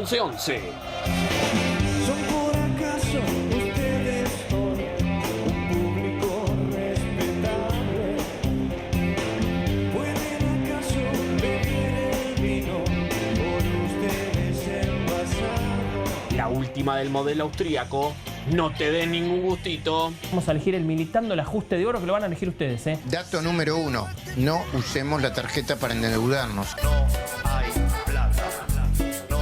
1111. ¿Son por acaso ustedes hoy un público respetable? ¿Pueden acaso beber el vino por ustedes envasado? La última del modelo austríaco. No te den ningún gustito. Vamos a elegir el militando el ajuste de oro que lo van a elegir ustedes, ¿eh? Dato número 1. No usemos la tarjeta para endeudarnos. No hay plata. No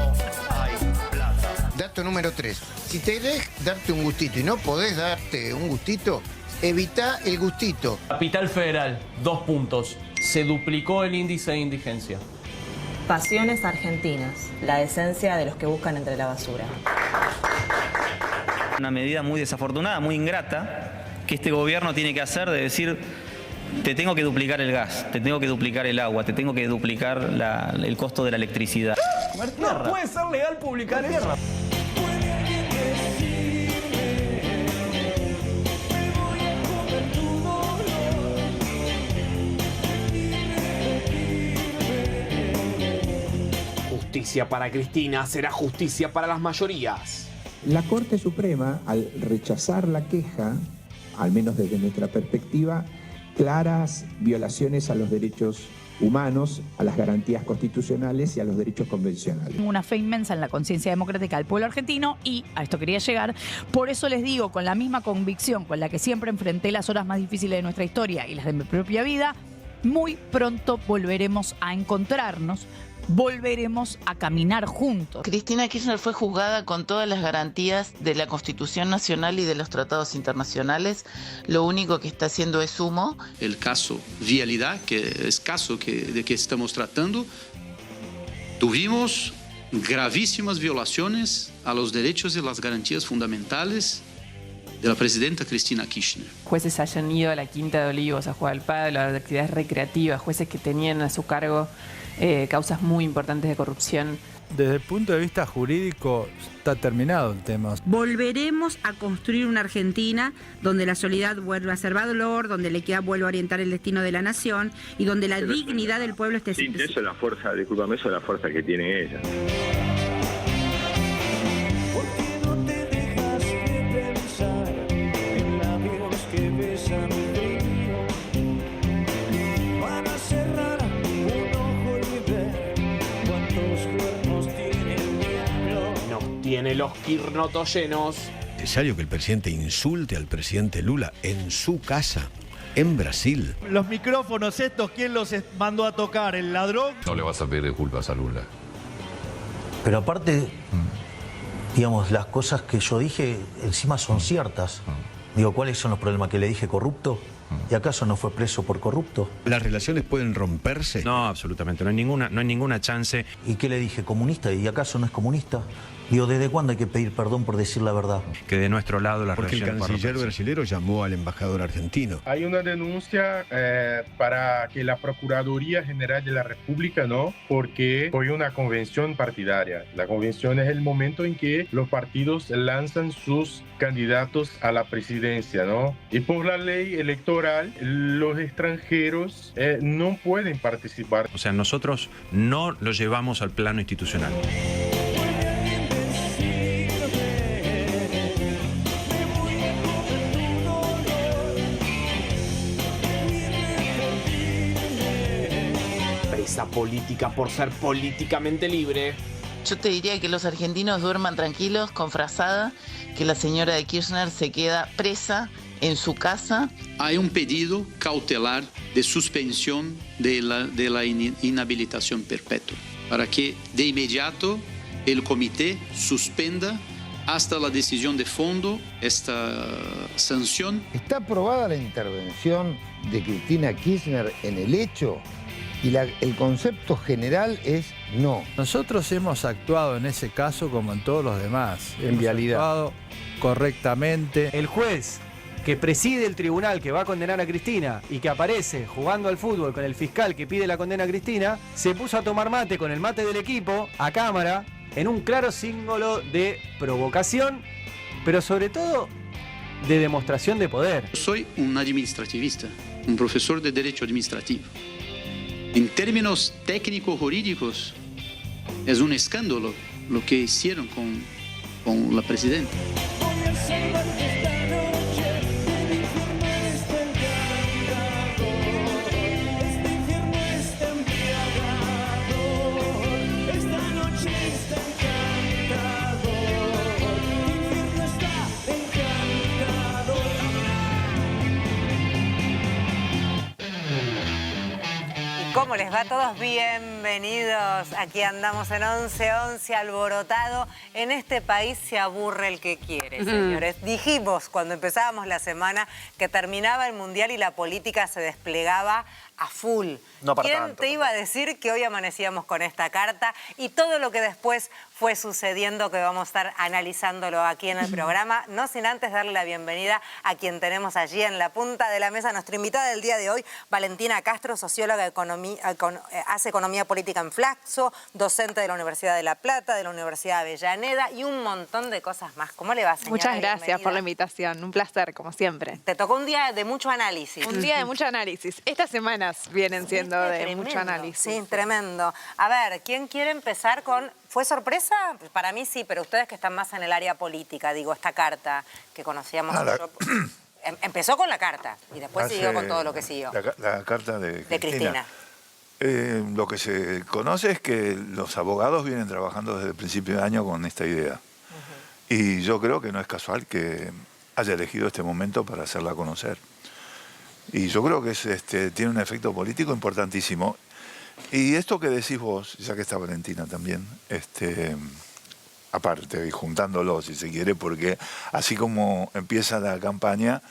hay plata. Dato número 3. Si te querés darte un gustito y no podés darte un gustito, evita el gustito. Capital Federal, 2 puntos. Se duplicó el índice de indigencia. Pasiones argentinas, la esencia de los que buscan entre la basura. Una medida muy desafortunada, muy ingrata, que este gobierno tiene que hacer de decir, te tengo que duplicar el gas, te tengo que duplicar el agua, te tengo que duplicar el costo de la electricidad. No puede ser legal publicar tierra. Justicia para Cristina será justicia para las mayorías. La Corte Suprema, al rechazar la queja, al menos desde nuestra perspectiva, claras violaciones a los derechos humanos, a las garantías constitucionales y a los derechos convencionales. Una fe inmensa en la conciencia democrática del pueblo argentino y a esto quería llegar. Por eso les digo, con la misma convicción con la que siempre enfrenté las horas más difíciles de nuestra historia y las de mi propia vida, muy pronto volveremos a encontrarnos. Volveremos a caminar juntos. Cristina Kirchner fue juzgada con todas las garantías de la Constitución Nacional y de los tratados internacionales. Lo único que está haciendo es humo. El caso Vialidad, que es caso de que estamos tratando, tuvimos gravísimas violaciones a los derechos y las garantías fundamentales de la presidenta Cristina Kirchner. Jueces hayan ido a la Quinta de Olivos a jugar al pádel, a las actividades recreativas, jueces que tenían a su cargo causas muy importantes de corrupción. Desde el punto de vista jurídico está terminado el tema. Volveremos a construir una Argentina donde la solidaridad vuelva a ser valor, donde la equidad vuelva a orientar el destino de la nación y donde la dignidad del pueblo esté... Sí, eso es la fuerza, discúlpame, eso es la fuerza que tiene ella. Tiene los kirnotos llenos. Es necesario que el presidente insulte al presidente Lula en su casa, en Brasil. Los micrófonos estos, ¿quién los mandó a tocar? ¿El ladrón? No le vas a pedir disculpas a Lula. Pero aparte, digamos, las cosas que yo dije encima son ciertas. Digo, ¿cuáles son los problemas? ¿Que le dije corrupto? ¿Y acaso no fue preso por corrupto? ¿Las relaciones pueden romperse? No, absolutamente, no hay ninguna chance. ¿Y qué le dije? ¿Comunista? ¿Y acaso no es comunista? Digo, ¿desde cuándo hay que pedir perdón por decir la verdad? Que de nuestro lado la Porque relación... el canciller brasilero llamó al embajador argentino. Hay una denuncia para que la Procuraduría General de la República, ¿no? Porque fue una convención partidaria. La convención es el momento en que los partidos lanzan sus candidatos a la presidencia, ¿no? Y por la ley electoral, los extranjeros no pueden participar. O sea, nosotros no lo llevamos al plano institucional. Presa política por ser políticamente libre. Yo te diría que los argentinos duerman tranquilos con frazada, que la señora de Kirchner se queda presa en su casa. Hay un pedido cautelar de suspensión de la inhabilitación perpetua para que de inmediato el comité suspenda hasta la decisión de fondo esta sanción. Está aprobada la intervención de Cristina Kirchner en el hecho y el concepto general es no. Nosotros hemos actuado en ese caso como en todos los demás. En vialidad. Actuado correctamente. El juez que preside el tribunal que va a condenar a Cristina y que aparece jugando al fútbol con el fiscal que pide la condena a Cristina, se puso a tomar mate con el mate del equipo a cámara en un claro símbolo de provocación, pero sobre todo de demostración de poder. Soy un administrativista, un profesor de Derecho Administrativo. En términos técnico-jurídicos, es un escándalo lo que hicieron con la presidenta. Voy a salvarte esta noche del infierno este encantador. Este infierno está embriagado. Esta noche está encantador. El infierno está encantador. ¿Cómo les va a todos? Bienvenidos. Aquí andamos en 11-11 alborotado. En este país se aburre el que quiere, señores. Dijimos cuando empezábamos la semana que terminaba el Mundial y la política se desplegaba a full. No para ¿Quién tanto, te iba a decir que hoy amanecíamos con esta carta y todo lo que después fue sucediendo, que vamos a estar analizándolo aquí en el programa? No sin antes darle la bienvenida a quien tenemos allí en la punta de la mesa, nuestra invitada del día de hoy, Valentina Castro, socióloga, hace economía política en Flaxo, docente de la Universidad de La Plata, de la Universidad de Avellaneda y un montón de cosas más. ¿Cómo le va, señora? Muchas gracias Bienvenida. por la invitación, un placer, como siempre. Te tocó un día de mucho análisis. Un día de mucho análisis. Estas semanas vienen siendo de Tremendo. mucho análisis. Sí, tremendo. A ver, ¿quién quiere empezar con...? ¿Fue sorpresa? Para mí sí, pero ustedes que están más en el área política, digo, esta carta que conocíamos... Empezó con la carta y después siguió con todo lo que siguió. La carta de Cristina. Lo que se conoce es que los abogados vienen trabajando desde el principio de año con esta idea. Y yo creo que no es casual que haya elegido este momento para hacerla conocer. Y yo creo que tiene un efecto político importantísimo. Y esto que decís vos, ya que está Valentina también, aparte y juntándolo si se quiere, porque así como empieza la campaña,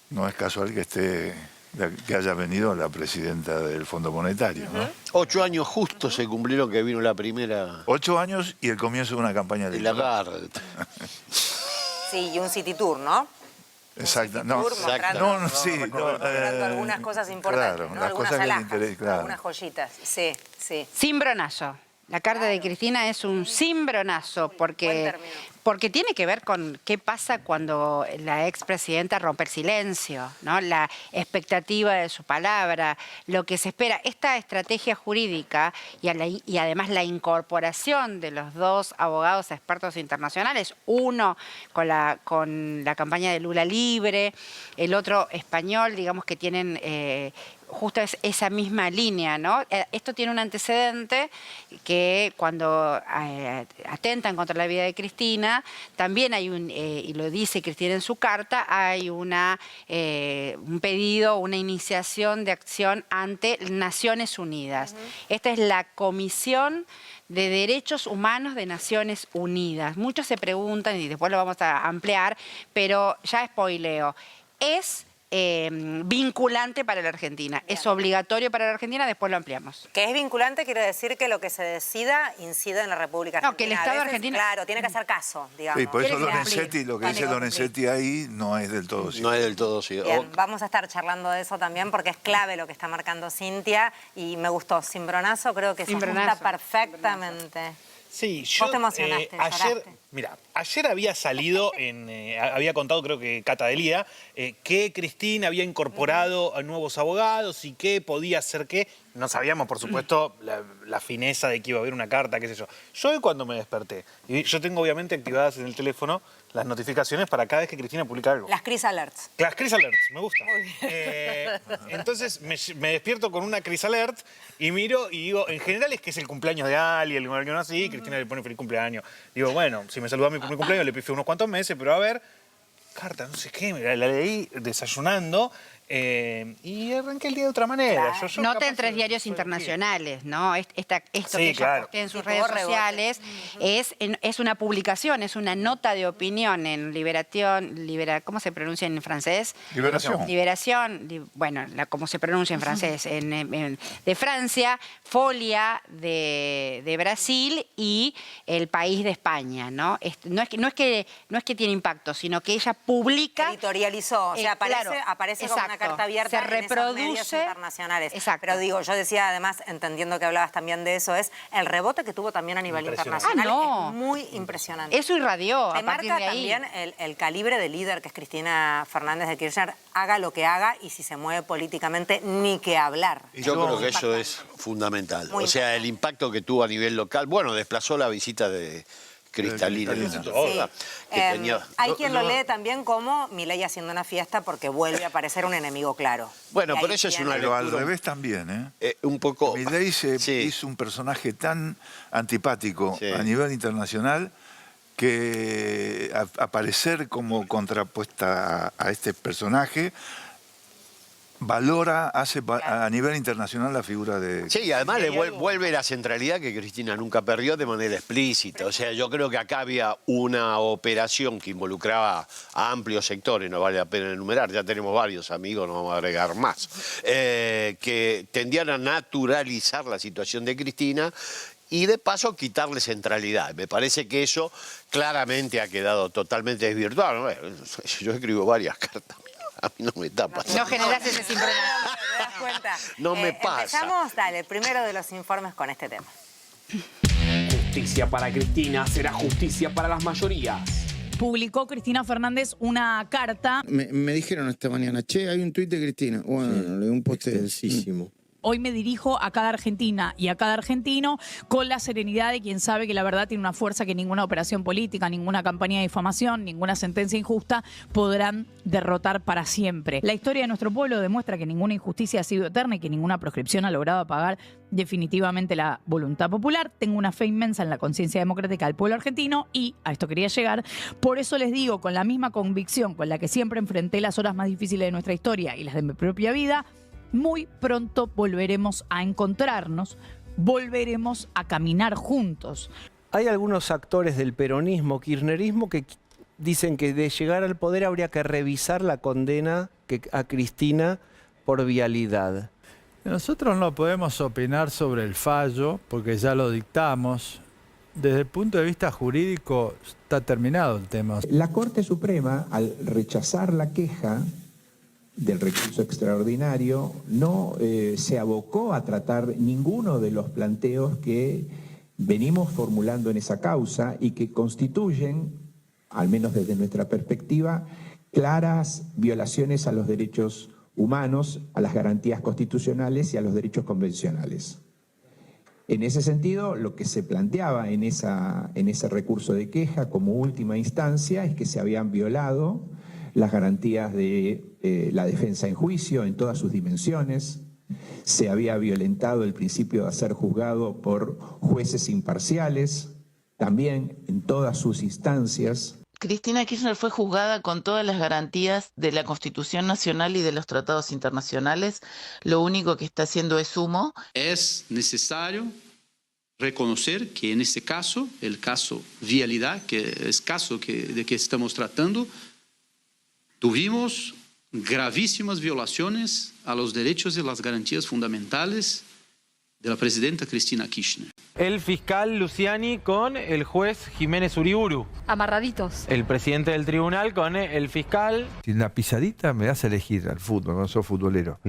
no es casual que haya venido la presidenta del Fondo Monetario, ¿no? 8 años justo se cumplieron que vino la primera... 8 años y el comienzo de una campaña de la Sí, y un City Tour, ¿no? Exacto. Mostrando mostrando algunas cosas importantes, claro, ¿no? las Algunas cosas que le alhajas, interesan, claro. algunas joyitas. Sí, sí. Cimbronazo. La carta de Cristina es un cimbronazo porque tiene que ver con qué pasa cuando la expresidenta rompe el silencio, ¿no? La expectativa de su palabra, lo que se espera. Esta estrategia jurídica y además la incorporación de los dos abogados expertos internacionales, uno con la campaña de Lula Libre, el otro español, digamos que tienen... justo es esa misma línea, ¿no? Esto tiene un antecedente que cuando atentan contra la vida de Cristina, también hay y lo dice Cristina en su carta, hay un pedido, una iniciación de acción ante Naciones Unidas. Esta es la Comisión de Derechos Humanos de Naciones Unidas. Muchos se preguntan, y después lo vamos a ampliar, pero ya spoileo, es... vinculante para la Argentina. Es obligatorio para la Argentina, después lo ampliamos. Que es vinculante quiere decir que lo que se decida incide en la República Argentina. No, que el Estado argentino... Claro, tiene que hacer caso, digamos. Sí, por eso Lorenzetti, lo que dice Lorenzetti ahí no es del todo cierto. No es del todo cierto. Bien, vamos a estar charlando de eso también porque es clave lo que está marcando Cintia y me gustó. Cimbronazo creo que se ajusta perfectamente. Sí, yo Vos te emocionaste, ayer había salido, había contado creo que Cata Delía, que Cristina había incorporado a nuevos abogados y que podía hacer qué. No sabíamos, por supuesto, la fineza de que iba a haber una carta, qué sé yo. Yo hoy cuando me desperté, y yo tengo obviamente activadas en el teléfono las notificaciones para cada vez que Cristina publica algo. Las Cris Alerts. Las Cris Alerts, me gusta. Entonces me despierto con una Cris Alert y miro y digo, en general es que es el cumpleaños de alguien, no así, Cristina le pone feliz cumpleaños. Digo, bueno, si me saludó a mi cumpleaños le pifié unos cuantos meses, pero a ver, carta, no sé qué, la leí desayunando. Y arranqué el día de otra manera. Claro. Nota en 3 diarios internacionales, ¿no? Esto sí, que claro. ella postea en sus redes sociales es una publicación, es una nota de opinión en ¿cómo se pronuncia en francés? Liberación, bueno, como se pronuncia en francés, de Francia, Folia de Brasil y El País de España, ¿no? No es que tiene impacto, sino que ella publica... Editorializó, o sea, aparece como una una carta abierta se en esos medios reproduce. internacionales. Exacto. Pero digo, yo decía además, entendiendo que hablabas también de eso, es el rebote que tuvo también a nivel internacional. No. Es muy impresionante. Eso irradió Te a partir marca de ahí. también el calibre de líder que es Cristina Fernández de Kirchner, haga lo que haga y si se mueve políticamente, ni que hablar. Yo creo que eso es fundamental. Muy o sea, el impacto que tuvo a nivel local, bueno, desplazó la visita de Cristalina. Hay quien lo lee también como Milei haciendo una fiesta porque vuelve a aparecer un enemigo claro. Bueno, Y pero ahí eso es tiene- una Pero al lectura revés también, ¿eh? un poco... Milei se hizo un personaje tan antipático a nivel internacional que aparecer como contrapuesta a este personaje hace a nivel internacional la figura de... Sí, y además le vuelve la centralidad que Cristina nunca perdió de manera explícita. O sea, yo creo que acá había una operación que involucraba a amplios sectores, no vale la pena enumerar, ya tenemos varios amigos, no vamos a agregar más, que tendían a naturalizar la situación de Cristina y de paso quitarle centralidad. Me parece que eso claramente ha quedado totalmente desvirtuado. Bueno, yo escribo varias cartas. A mí no me tapa. No generás ese simbronazo. ¿Te das cuenta? No me pasa. Empezamos, dale, el primero de los informes con este tema. Justicia para Cristina será justicia para las mayorías. Publicó Cristina Fernández una carta. Me dijeron esta mañana, che, hay un tuit de Cristina. Bueno, leí un post extensísimo. Hoy me dirijo a cada argentina y a cada argentino con la serenidad de quien sabe que la verdad tiene una fuerza que ninguna operación política, ninguna campaña de difamación, ninguna sentencia injusta podrán derrotar para siempre. La historia de nuestro pueblo demuestra que ninguna injusticia ha sido eterna y que ninguna proscripción ha logrado apagar definitivamente la voluntad popular. Tengo una fe inmensa en la conciencia democrática del pueblo argentino y a esto quería llegar. Por eso les digo, con la misma convicción con la que siempre enfrenté las horas más difíciles de nuestra historia y las de mi propia vida, muy pronto volveremos a encontrarnos, volveremos a caminar juntos. Hay algunos actores del peronismo, kirchnerismo, que dicen que de llegar al poder habría que revisar la condena a Cristina por vialidad. Nosotros no podemos opinar sobre el fallo porque ya lo dictamos. Desde el punto de vista jurídico está terminado el tema. La Corte Suprema, al rechazar la queja del recurso extraordinario, no se abocó a tratar ninguno de los planteos que venimos formulando en esa causa y que constituyen, al menos desde nuestra perspectiva, claras violaciones a los derechos humanos, a las garantías constitucionales y a los derechos convencionales. En ese sentido, lo que se planteaba en ese recurso de queja como última instancia es que se habían violado las garantías de la defensa en juicio en todas sus dimensiones, se había violentado el principio de ser juzgado por jueces imparciales, también en todas sus instancias. Cristina Kirchner fue juzgada con todas las garantías de la Constitución Nacional y de los tratados internacionales. Lo único que está haciendo es humo. Es necesario reconocer que en este caso, el caso vialidad, que es caso de que estamos tratando, tuvimos gravísimas violaciones a los derechos y las garantías fundamentales de la presidenta Cristina Kirchner. El fiscal Luciani con el juez Jiménez Uriburu. Amarraditos. El presidente del tribunal con el fiscal. Si en la pisadita me das a elegir al fútbol, no soy futbolero,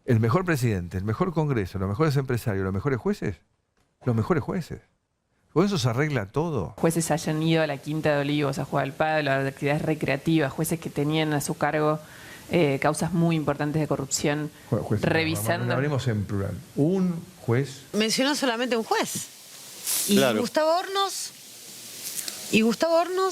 el mejor presidente, el mejor congreso, los mejores empresarios, los mejores jueces, los mejores jueces. Con eso se arregla todo. Jueces hayan ido a la Quinta de Olivos a jugar al pádel, a las actividades recreativas, jueces que tenían a su cargo causas muy importantes de corrupción, revisando... Hablemos en plural. Un juez... Mencionó solamente un juez. Y Claro. Gustavo Hornos,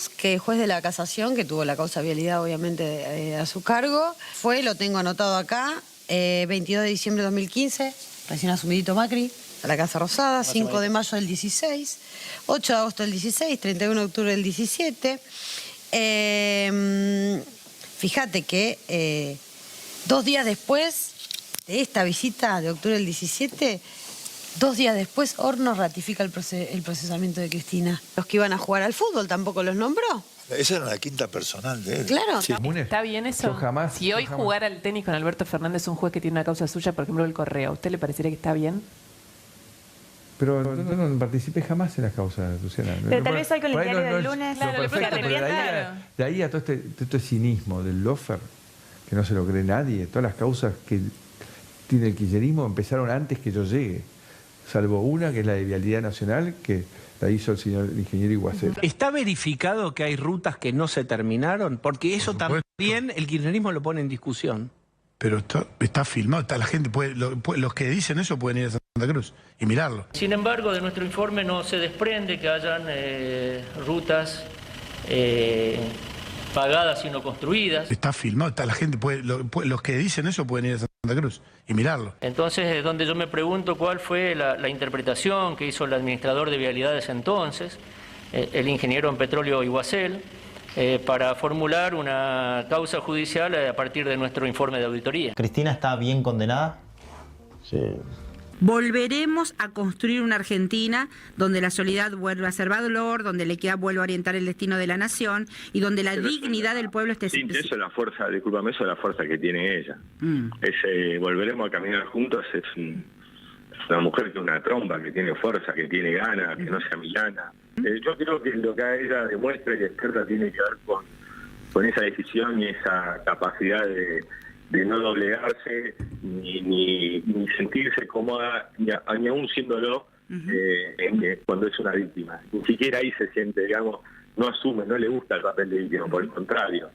que es juez de la casación, que tuvo la causa vialidad obviamente a su cargo, lo tengo anotado acá, 22 de diciembre de 2015, recién asumidito Macri, a la Casa Rosada, 5 de mayo del 16, 8 de agosto del 16, 31 de octubre del 17. Fíjate que 2 días después de esta visita de octubre del 17, 2 días después Hornos ratifica el procesamiento de Cristina. Los que iban a jugar al fútbol tampoco los nombró. Esa era la quinta personal de él. Claro. Sí. ¿Está bien eso? Si hoy jugara al tenis con Alberto Fernández, un juez que tiene una causa suya, por ejemplo el Correa, ¿a usted le parecería que está bien? Pero no participé jamás en las causas, Luciana. Pero tal vez hoy con el diario del lunes, de ahí a todo este cinismo del lofer, que no se lo cree nadie. Todas las causas que tiene el kirchnerismo empezaron antes que yo llegue, salvo una que es la de Vialidad Nacional, que la hizo el ingeniero Iguacel. ¿Está verificado que hay rutas que no se terminaron? Porque eso también el kirchnerismo lo pone en discusión. Pero está filmado, la gente los que dicen eso pueden ir a Santa Cruz y mirarlo. Sin embargo, de nuestro informe no se desprende que hayan rutas pagadas y no construidas. Está filmado, la gente los que dicen eso pueden ir a Santa Cruz y mirarlo. Entonces es donde yo me pregunto cuál fue la interpretación que hizo el administrador de vialidades entonces, el ingeniero en petróleo Iguacel, para formular una causa judicial a partir de nuestro informe de auditoría. ¿Cristina está bien condenada? Sí. Volveremos a construir una Argentina donde la solidaridad vuelva a ser valor, donde la equidad vuelva a orientar el destino de la nación y donde la dignidad del pueblo esté... Sí, eso es la fuerza, discúlpame, eso es la fuerza que tiene ella. Volveremos a caminar juntos, es una mujer que es una trompa, que tiene fuerza, que tiene ganas, que no sea milana. Yo creo que lo que ella demuestra y despierta tiene que ver con esa decisión y esa capacidad de no doblegarse ni sentirse cómoda, ni aún siéndolo cuando es una víctima. Ni siquiera ahí se siente, digamos, no asume, no le gusta el papel de víctima, por el contrario.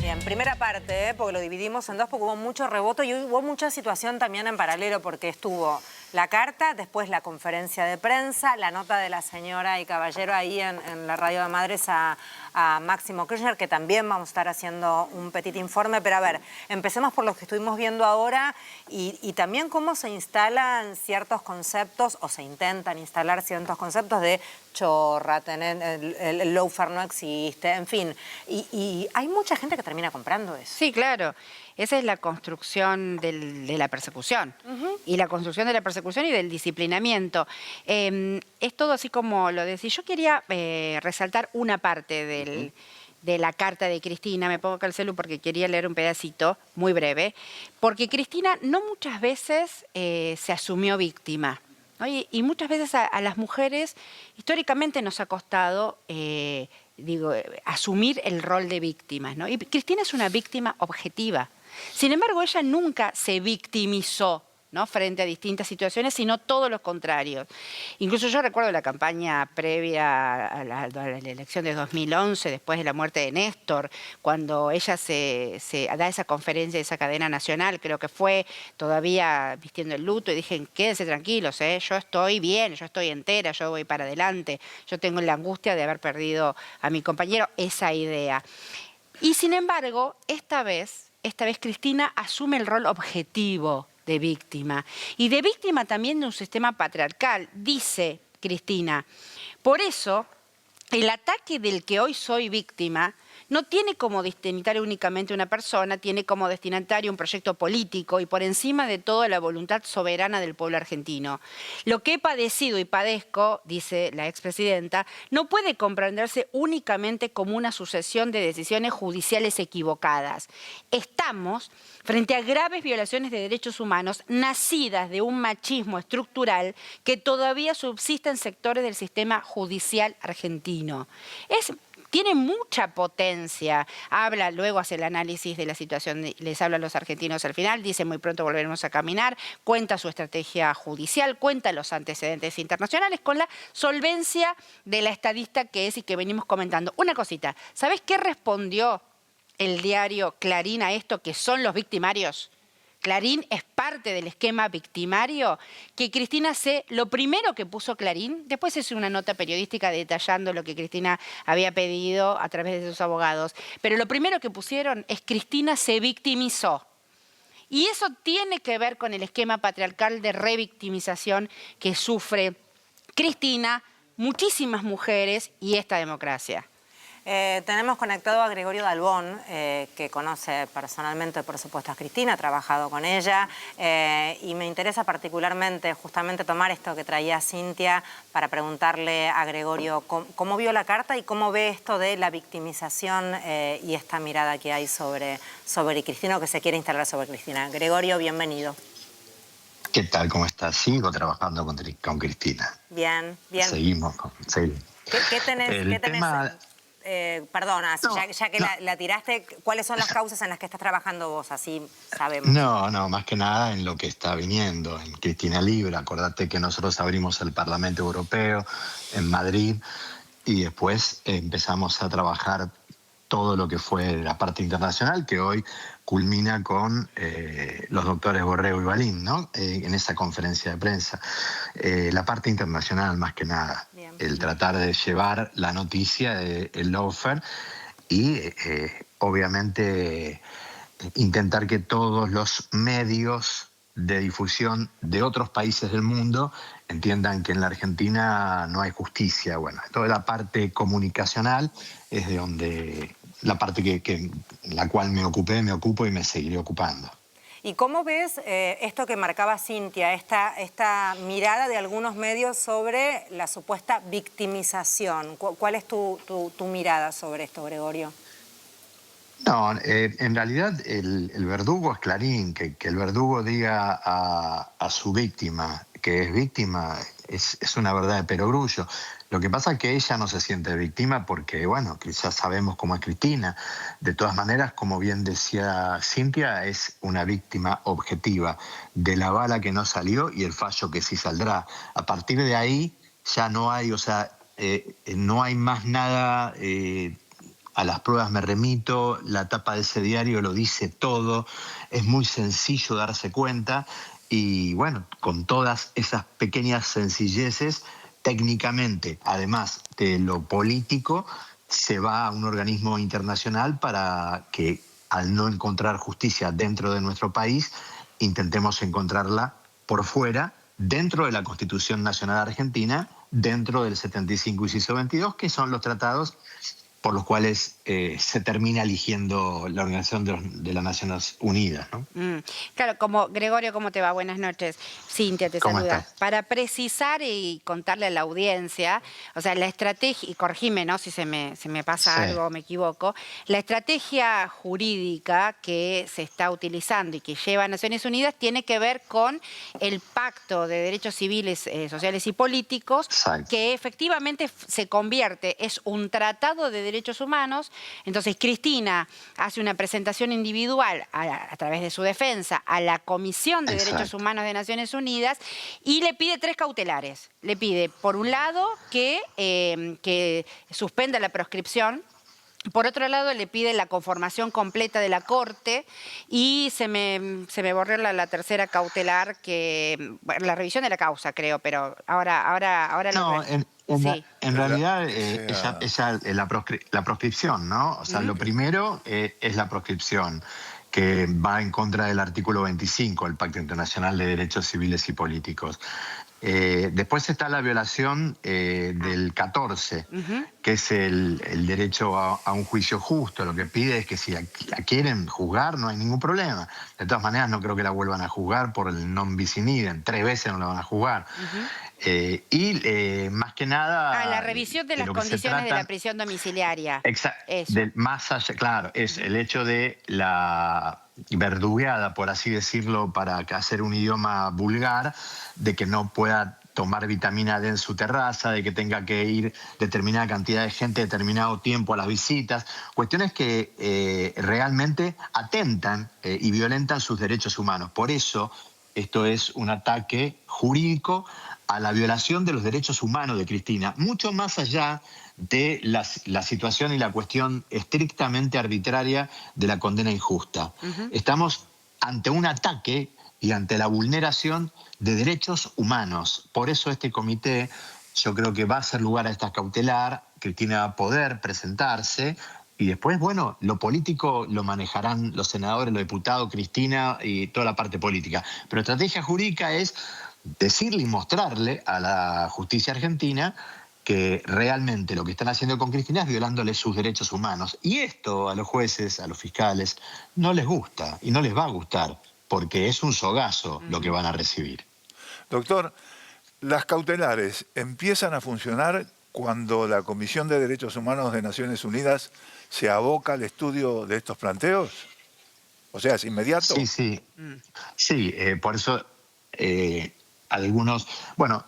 Bien, primera parte, porque lo dividimos en dos, porque hubo mucho rebote y hubo mucha situación también en paralelo, porque estuvo la carta, después la conferencia de prensa, la nota de la señora y caballero ahí en la radio de Madres a Máximo Kirchner, que también vamos a estar haciendo un petit informe. Pero a ver, empecemos por lo que estuvimos viendo ahora y también cómo se instalan ciertos conceptos, o se intentan instalar ciertos conceptos de chorra, el lawfare no existe, en fin. Y hay mucha gente que termina comprando eso. Sí, claro. Esa es la construcción de la persecución. Y la construcción de la persecución y del disciplinamiento. Es todo así como lo decís. Yo quería resaltar una parte de la carta de Cristina. Me pongo acá el celu porque quería leer un pedacito muy breve. Porque Cristina no muchas veces se asumió víctima, ¿no? Y muchas veces a las mujeres históricamente nos ha costado... asumir el rol de víctimas, ¿no? Y Cristina es una víctima objetiva. Sin embargo, ella nunca se victimizó, ¿no?, frente a distintas situaciones, sino todo lo contrario. Incluso yo recuerdo la campaña previa a la elección de 2011, después de la muerte de Néstor, cuando ella se da esa conferencia de esa cadena nacional, creo que fue todavía vistiendo el luto, y dije, quédense tranquilos, yo estoy bien, yo estoy entera, yo voy para adelante, yo tengo la angustia de haber perdido a mi compañero, esa idea. Y sin embargo, esta vez Cristina asume el rol objetivo de víctima. Y de víctima también de un sistema patriarcal, dice Cristina. Por eso, el ataque del que hoy soy víctima no tiene como destinatario únicamente una persona, tiene como destinatario un proyecto político y por encima de todo la voluntad soberana del pueblo argentino. Lo que he padecido y padezco, dice la expresidenta, no puede comprenderse únicamente como una sucesión de decisiones judiciales equivocadas. Estamos frente a graves violaciones de derechos humanos nacidas de un machismo estructural que todavía subsiste en sectores del sistema judicial argentino. Tiene mucha potencia. Habla, luego hace el análisis de la situación, les habla a los argentinos al final, dice muy pronto volveremos a caminar, cuenta su estrategia judicial, cuenta los antecedentes internacionales con la solvencia de la estadista que es y que venimos comentando. Una cosita, ¿sabés qué respondió el diario Clarín a esto, que son los victimarios? Clarín es parte del esquema victimario que Cristina lo primero que puso Clarín, después es una nota periodística detallando lo que Cristina había pedido a través de sus abogados, pero lo primero que pusieron es Cristina se victimizó. Y eso tiene que ver con el esquema patriarcal de revictimización que sufre Cristina, muchísimas mujeres y esta democracia. Tenemos conectado a Gregorio Dalbón, que conoce personalmente, por supuesto, a Cristina, ha trabajado con ella, y me interesa particularmente justamente tomar esto que traía Cintia para preguntarle a Gregorio cómo vio la carta y cómo ve esto de la victimización y esta mirada que hay sobre Cristina o que se quiere instalar sobre Cristina. Gregorio, bienvenido. ¿Qué tal? ¿Cómo estás? Sigo trabajando con Cristina. Bien, bien. Seguimos. Sí. ¿Qué tenés? perdona, ya que la tiraste, ¿cuáles son las causas en las que estás trabajando vos? Así sabemos. No, más que nada en lo que está viniendo, en Cristina Libre. Acordate que nosotros abrimos el Parlamento Europeo en Madrid y después empezamos a trabajar todo lo que fue la parte internacional, que hoy culmina con los doctores Borrego y Balín, ¿no? En esa conferencia de prensa. La parte internacional, más que nada. Bien. El tratar de llevar la noticia del lawfare y, obviamente, intentar que todos los medios de difusión de otros países del mundo entiendan que en la Argentina no hay justicia. Bueno, toda la parte comunicacional es de donde la parte en la cual me ocupo y me seguiré ocupando. ¿Y cómo ves esto que marcaba Cintia, esta mirada de algunos medios sobre la supuesta victimización? ¿Cuál es tu mirada sobre esto, Gregorio? No, en realidad el verdugo es Clarín. Que el verdugo diga a su víctima que es víctima es una verdad de perogrullo. Lo que pasa es que ella no se siente víctima porque, bueno, quizás sabemos cómo es Cristina. De todas maneras, como bien decía Cintia, es una víctima objetiva de la bala que no salió y el fallo que sí saldrá. A partir de ahí ya no hay, no hay más nada. A las pruebas me remito, la tapa de ese diario lo dice todo, es muy sencillo darse cuenta y bueno, con todas esas pequeñas sencilleces, técnicamente, además de lo político, se va a un organismo internacional para que al no encontrar justicia dentro de nuestro país, intentemos encontrarla por fuera, dentro de la Constitución Nacional Argentina, dentro del 75 y inciso 22, que son los tratados por los cuales se termina eligiendo la Organización de las Naciones Unidas, ¿no? Claro, como Gregorio, ¿cómo te va? Buenas noches. Cintia te saluda. Para precisar y contarle a la audiencia, o sea, la estrategia, y corregime, ¿no? Si se me pasa algo o me equivoco, la estrategia jurídica que se está utilizando y que lleva a Naciones Unidas tiene que ver con el Pacto de Derechos Civiles, Sociales y Políticos, que efectivamente se convierte, es un tratado de derechos humanos. Entonces Cristina hace una presentación individual a través de su defensa a la Comisión de Derechos Humanos de Naciones Unidas y le pide 3 cautelares. Le pide, por un lado, que suspenda la proscripción. Por otro lado, le pide la conformación completa de la Corte y se me borró la tercera cautelar, la revisión de la causa, creo, pero ahora no, en realidad la proscripción, ¿no? O sea, lo primero es la proscripción, que va en contra del artículo 25 del Pacto Internacional de Derechos Civiles y Políticos. Después está la violación del 14, que es el derecho a un juicio justo. Lo que pide es que si la quieren juzgar no hay ningún problema. De todas maneras no creo que la vuelvan a juzgar por el non bis in idem. 3 veces no la van a juzgar. Más que nada... la revisión de las condiciones de la prisión domiciliaria. Exacto. Más allá, claro, es el hecho de la verdugueada, por así decirlo, para hacer un idioma vulgar, de que no pueda tomar vitamina D en su terraza, de que tenga que ir determinada cantidad de gente determinado tiempo a las visitas, cuestiones que realmente atentan y violentan sus derechos humanos. Por eso esto es un ataque jurídico a la violación de los derechos humanos de Cristina, mucho más allá de la situación y la cuestión estrictamente arbitraria de la condena injusta. Estamos ante un ataque y ante la vulneración de derechos humanos. Por eso este comité, yo creo que va a hacer lugar a esta cautelar, Cristina va a poder presentarse y después, bueno, lo político lo manejarán los senadores, los diputados, Cristina y toda la parte política. Pero estrategia jurídica es decirle y mostrarle a la justicia argentina que realmente lo que están haciendo con Cristina es violándole sus derechos humanos. Y esto a los jueces, a los fiscales, no les gusta y no les va a gustar, porque es un sogazo lo que van a recibir. Doctor, ¿las cautelares empiezan a funcionar cuando la Comisión de Derechos Humanos de Naciones Unidas se aboca al estudio de estos planteos? O sea, ¿es inmediato? Sí, por eso algunos... Bueno,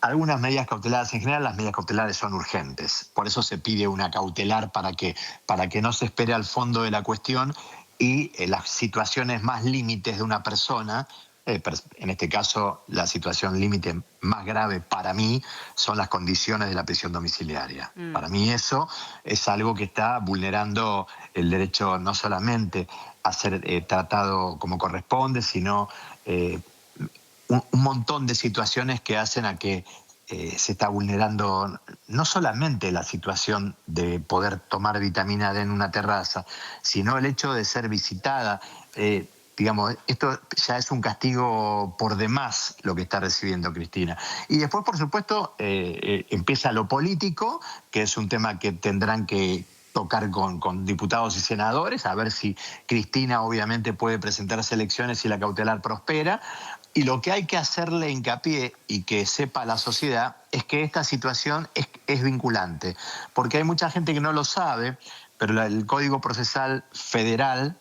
algunas medidas cautelares, en general las medidas cautelares son urgentes, por eso se pide una cautelar para que no se espere al fondo de la cuestión y las situaciones más límites de una persona, en este caso la situación límite más grave para mí son las condiciones de la prisión domiciliaria. Para mí eso es algo que está vulnerando el derecho no solamente a ser tratado como corresponde, sino un montón de situaciones que hacen a que se está vulnerando no solamente la situación de poder tomar vitamina D en una terraza, sino el hecho de ser visitada. Digamos, esto ya es un castigo por demás lo que está recibiendo Cristina. Y después, por supuesto, empieza lo político, que es un tema que tendrán que tocar con diputados y senadores, a ver si Cristina obviamente puede presentarse elecciones si la cautelar prospera. Y lo que hay que hacerle hincapié y que sepa la sociedad es que esta situación es vinculante. Porque hay mucha gente que no lo sabe, pero el Código Procesal Federal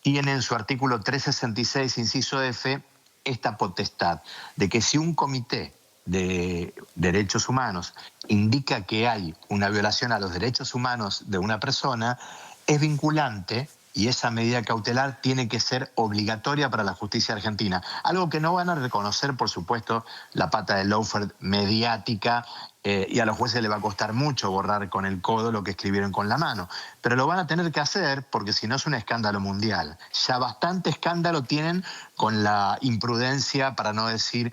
tiene en su artículo 366, inciso F, esta potestad de que si un comité de derechos humanos indica que hay una violación a los derechos humanos de una persona, es vinculante y esa medida cautelar tiene que ser obligatoria para la justicia argentina. Algo que no van a reconocer, por supuesto, la pata de lawfare mediática, y a los jueces les va a costar mucho borrar con el codo lo que escribieron con la mano. Pero lo van a tener que hacer porque si no es un escándalo mundial. Ya bastante escándalo tienen con la imprudencia, para no decir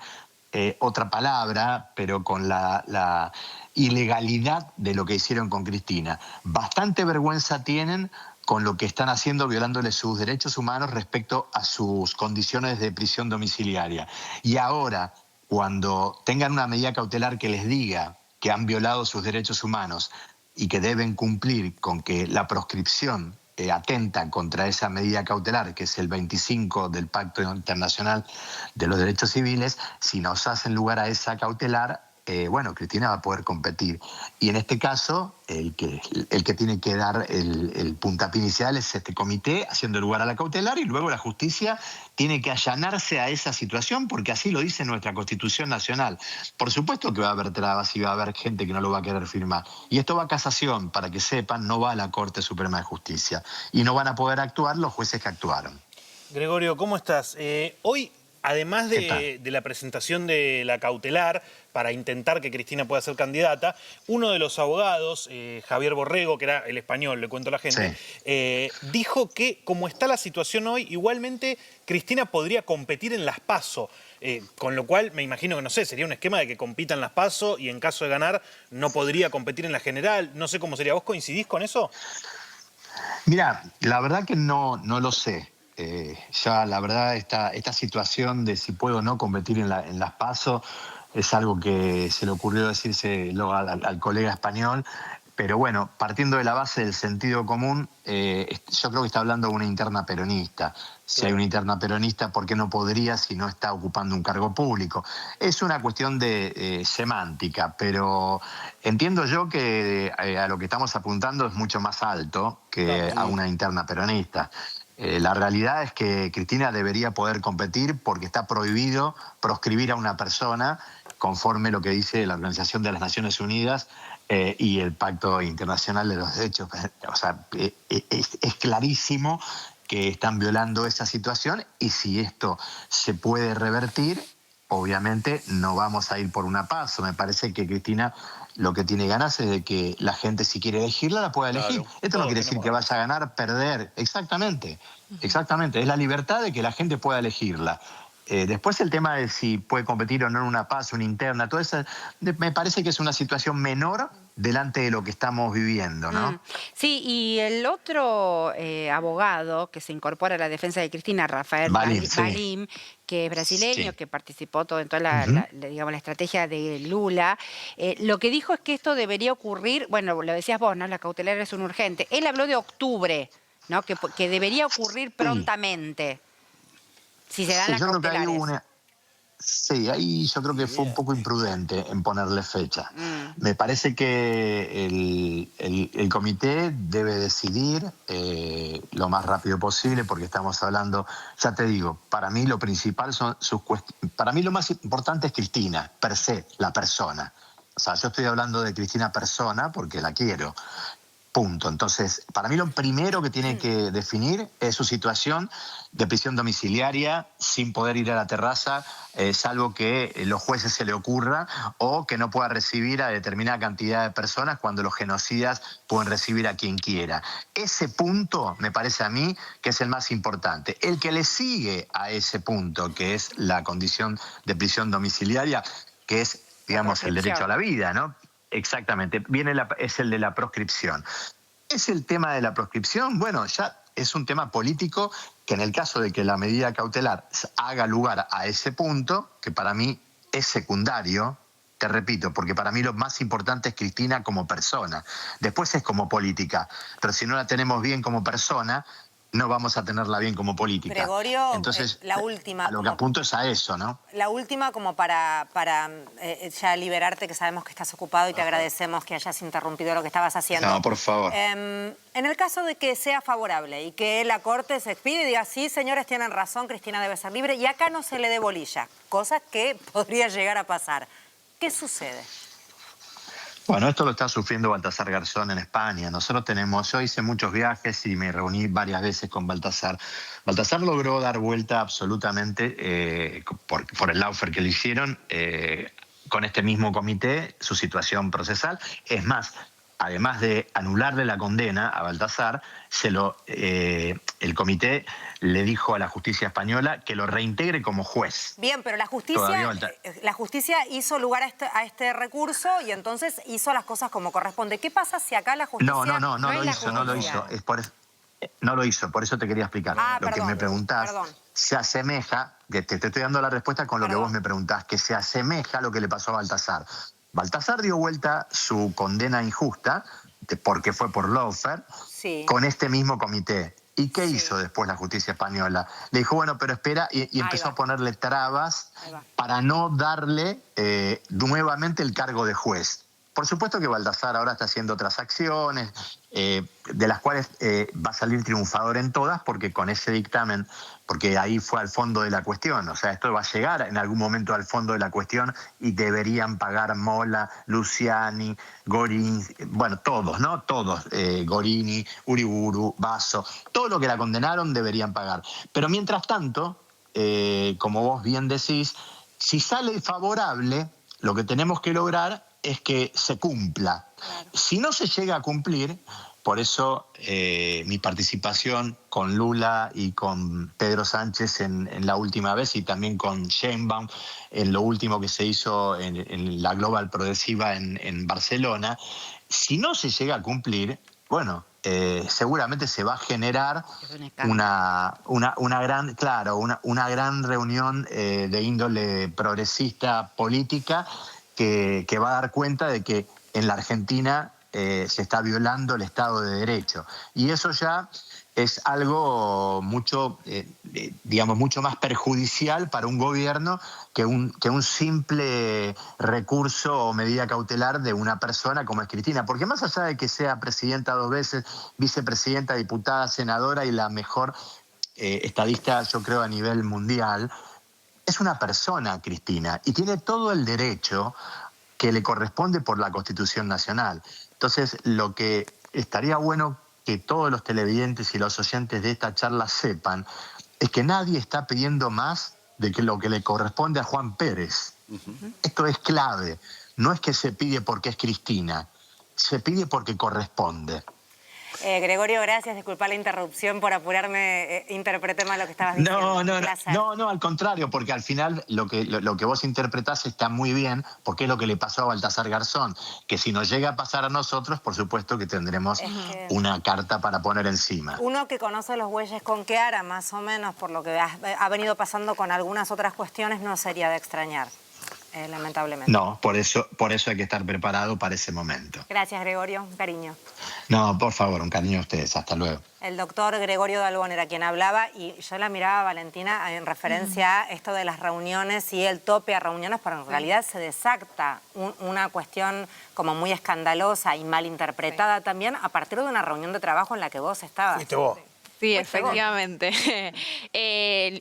otra palabra, pero con la ilegalidad de lo que hicieron con Cristina. Bastante vergüenza tienen con lo que están haciendo, violándole sus derechos humanos respecto a sus condiciones de prisión domiciliaria. Y ahora, cuando tengan una medida cautelar que les diga que han violado sus derechos humanos y que deben cumplir con que la proscripción atenta contra esa medida cautelar, que es el 25 del Pacto Internacional de los Derechos Civiles, si nos hacen lugar a esa cautelar, bueno, Cristina va a poder competir. Y en este caso, el que tiene que dar el puntapié inicial es este comité, haciendo lugar a la cautelar, y luego la justicia tiene que allanarse a esa situación, porque así lo dice nuestra Constitución Nacional. Por supuesto que va a haber trabas y va a haber gente que no lo va a querer firmar. Y esto va a casación, para que sepan, no va a la Corte Suprema de Justicia. Y no van a poder actuar los jueces que actuaron. Gregorio, ¿cómo estás? Hoy, además de la presentación de la cautelar para intentar que Cristina pueda ser candidata, uno de los abogados, Javier Borrego, que era el español, le cuento a la gente, dijo que como está la situación hoy, igualmente Cristina podría competir en las PASO, con lo cual me imagino que, no sé, sería un esquema de que compita en las PASO y en caso de ganar no podría competir en la general. No sé cómo sería. ¿Vos coincidís con eso? Mira, la verdad que no lo sé. Ya la verdad esta situación de si puedo o no competir en las PASO es algo que se le ocurrió decírselo al colega español, pero bueno, partiendo de la base del sentido común, yo creo que está hablando de una interna peronista. Si hay una interna peronista, ¿por qué no podría si no está ocupando un cargo público? Es una cuestión de semántica, pero entiendo yo que a lo que estamos apuntando es mucho más alto que a una interna peronista. La realidad es que Cristina debería poder competir porque está prohibido proscribir a una persona conforme lo que dice la Organización de las Naciones Unidas y el Pacto Internacional de los Derechos. O sea, es clarísimo que están violando esa situación y si esto se puede revertir, obviamente no vamos a ir por una PASO. Me parece que Cristina lo que tiene ganas es de que la gente, si quiere elegirla, la pueda elegir. Claro. Esto no quiere decir que vaya a ganar, perder. Exactamente, exactamente. Es la libertad de que la gente pueda elegirla. Después el tema de si puede competir o no en una PASO, una interna, todo eso, me parece que es una situación menor delante de lo que estamos viviendo, ¿no? Sí, y el otro abogado que se incorpora a la defensa de Cristina, Rafael Valim, que es brasileño, que participó en toda la estrategia de Lula, lo que dijo es que esto debería ocurrir, bueno, lo decías vos, ¿no? La cautelar es un urgente. Él habló de octubre, ¿no? Que debería ocurrir prontamente. Si se dan las cautelares. Sí, ahí yo creo que fue un poco imprudente en ponerle fecha. Me parece que el comité debe decidir lo más rápido posible, porque estamos hablando, ya te digo, para mí lo principal son sus cuestiones. Para mí lo más importante es Cristina, per se, la persona. O sea, yo estoy hablando de Cristina persona porque la quiero. Punto. Entonces, para mí lo primero que tiene que definir es su situación de prisión domiciliaria sin poder ir a la terraza, salvo que los jueces se le ocurra, o que no pueda recibir a determinada cantidad de personas cuando los genocidas pueden recibir a quien quiera. Ese punto me parece a mí que es el más importante. El que le sigue a ese punto, que es la condición de prisión domiciliaria, que es, digamos, el derecho a la vida, ¿no? Exactamente, es el de la proscripción. ¿Es el tema de la proscripción? Bueno, ya es un tema político que en el caso de que la medida cautelar haga lugar a ese punto, que para mí es secundario, te repito, porque para mí lo más importante es Cristina como persona. Después es como política, pero si no la tenemos bien como persona, no vamos a tenerla bien como política. Gregorio, entonces, la última. A lo que apunto es a eso, ¿no? La última como para ya liberarte, que sabemos que estás ocupado y te agradecemos que hayas interrumpido lo que estabas haciendo. No, por favor. En el caso de que sea favorable y que la Corte se expida y diga, sí, señores, tienen razón, Cristina debe ser libre, y acá no se le dé bolilla, cosa que podría llegar a pasar, ¿qué sucede? Bueno, esto lo está sufriendo Baltasar Garzón en España. Yo hice muchos viajes y me reuní varias veces con Baltasar. Baltasar logró dar vuelta absolutamente, por el lawfare que le hicieron, con este mismo comité, su situación procesal. Es más, además de anularle la condena a Baltasar, el comité le dijo a la justicia española que lo reintegre como juez. Bien, pero la justicia hizo lugar a este recurso y entonces hizo las cosas como corresponde. ¿Qué pasa si acá la justicia no lo hizo. No lo hizo, por eso te quería explicar. Que me preguntás se asemeja, que te estoy dando la respuesta con lo que vos me preguntás, que se asemeja a lo que le pasó a Baltasar. Baltasar dio vuelta su condena injusta, porque fue por lawfare, con este mismo comité. ¿Y qué hizo después la justicia española? Le dijo, bueno, pero espera, y empezó a ponerle trabas para no darle nuevamente el cargo de juez. Por supuesto que Baltasar ahora está haciendo otras acciones, de las cuales va a salir triunfador en todas, porque con ese dictamen, porque ahí fue al fondo de la cuestión, o sea, esto va a llegar en algún momento al fondo de la cuestión y deberían pagar Mola, Luciani, Gorini, bueno, todos, ¿no? Todos, Gorini, Uriburu, Basso, todo lo que la condenaron deberían pagar. Pero mientras tanto, como vos bien decís, si sale favorable, lo que tenemos que lograr es que se cumpla. Si no se llega a cumplir, por eso mi participación con Lula y con Pedro Sánchez en la última vez, y también con Sheinbaum en lo último que se hizo en la Global Progresiva en Barcelona, si no se llega a cumplir, bueno, seguramente se va a generar una gran reunión de índole progresista política, que va a dar cuenta de que en la Argentina se está violando el Estado de Derecho. Y eso ya es algo mucho más perjudicial para un gobierno que un simple recurso o medida cautelar de una persona como es Cristina. Porque más allá de que sea presidenta 2 veces, vicepresidenta, diputada, senadora y la mejor estadista, yo creo, a nivel mundial, es una persona, Cristina, y tiene todo el derecho que le corresponde por la Constitución Nacional. Entonces, lo que estaría bueno que todos los televidentes y los oyentes de esta charla sepan es que nadie está pidiendo más de que lo que le corresponde a Juan Pérez. Esto es clave. No es que se pide porque es Cristina, se pide porque corresponde. Gregorio, gracias. Disculpa la interrupción por apurarme. Interpreté mal lo que estabas diciendo. No, al contrario, porque al final lo que vos interpretás está muy bien, porque es lo que le pasó a Baltasar Garzón, que si nos llega a pasar a nosotros, por supuesto que tendremos una carta para poner encima. Uno que conoce los bueyes con Keara, más o menos, por lo que ha venido pasando con algunas otras cuestiones, no sería de extrañar. lamentablemente. No, por eso hay que estar preparado para ese momento. Gracias, Gregorio. Un cariño. No, por favor, un cariño a ustedes. Hasta luego. El doctor Gregorio Dalbón era quien hablaba y yo la miraba a Valentina en referencia a esto de las reuniones y el tope a reuniones, pero en realidad se desacta una cuestión como muy escandalosa y mal interpretada también a partir de una reunión de trabajo en la que vos estabas. Fuiste vos. Sí, efectivamente.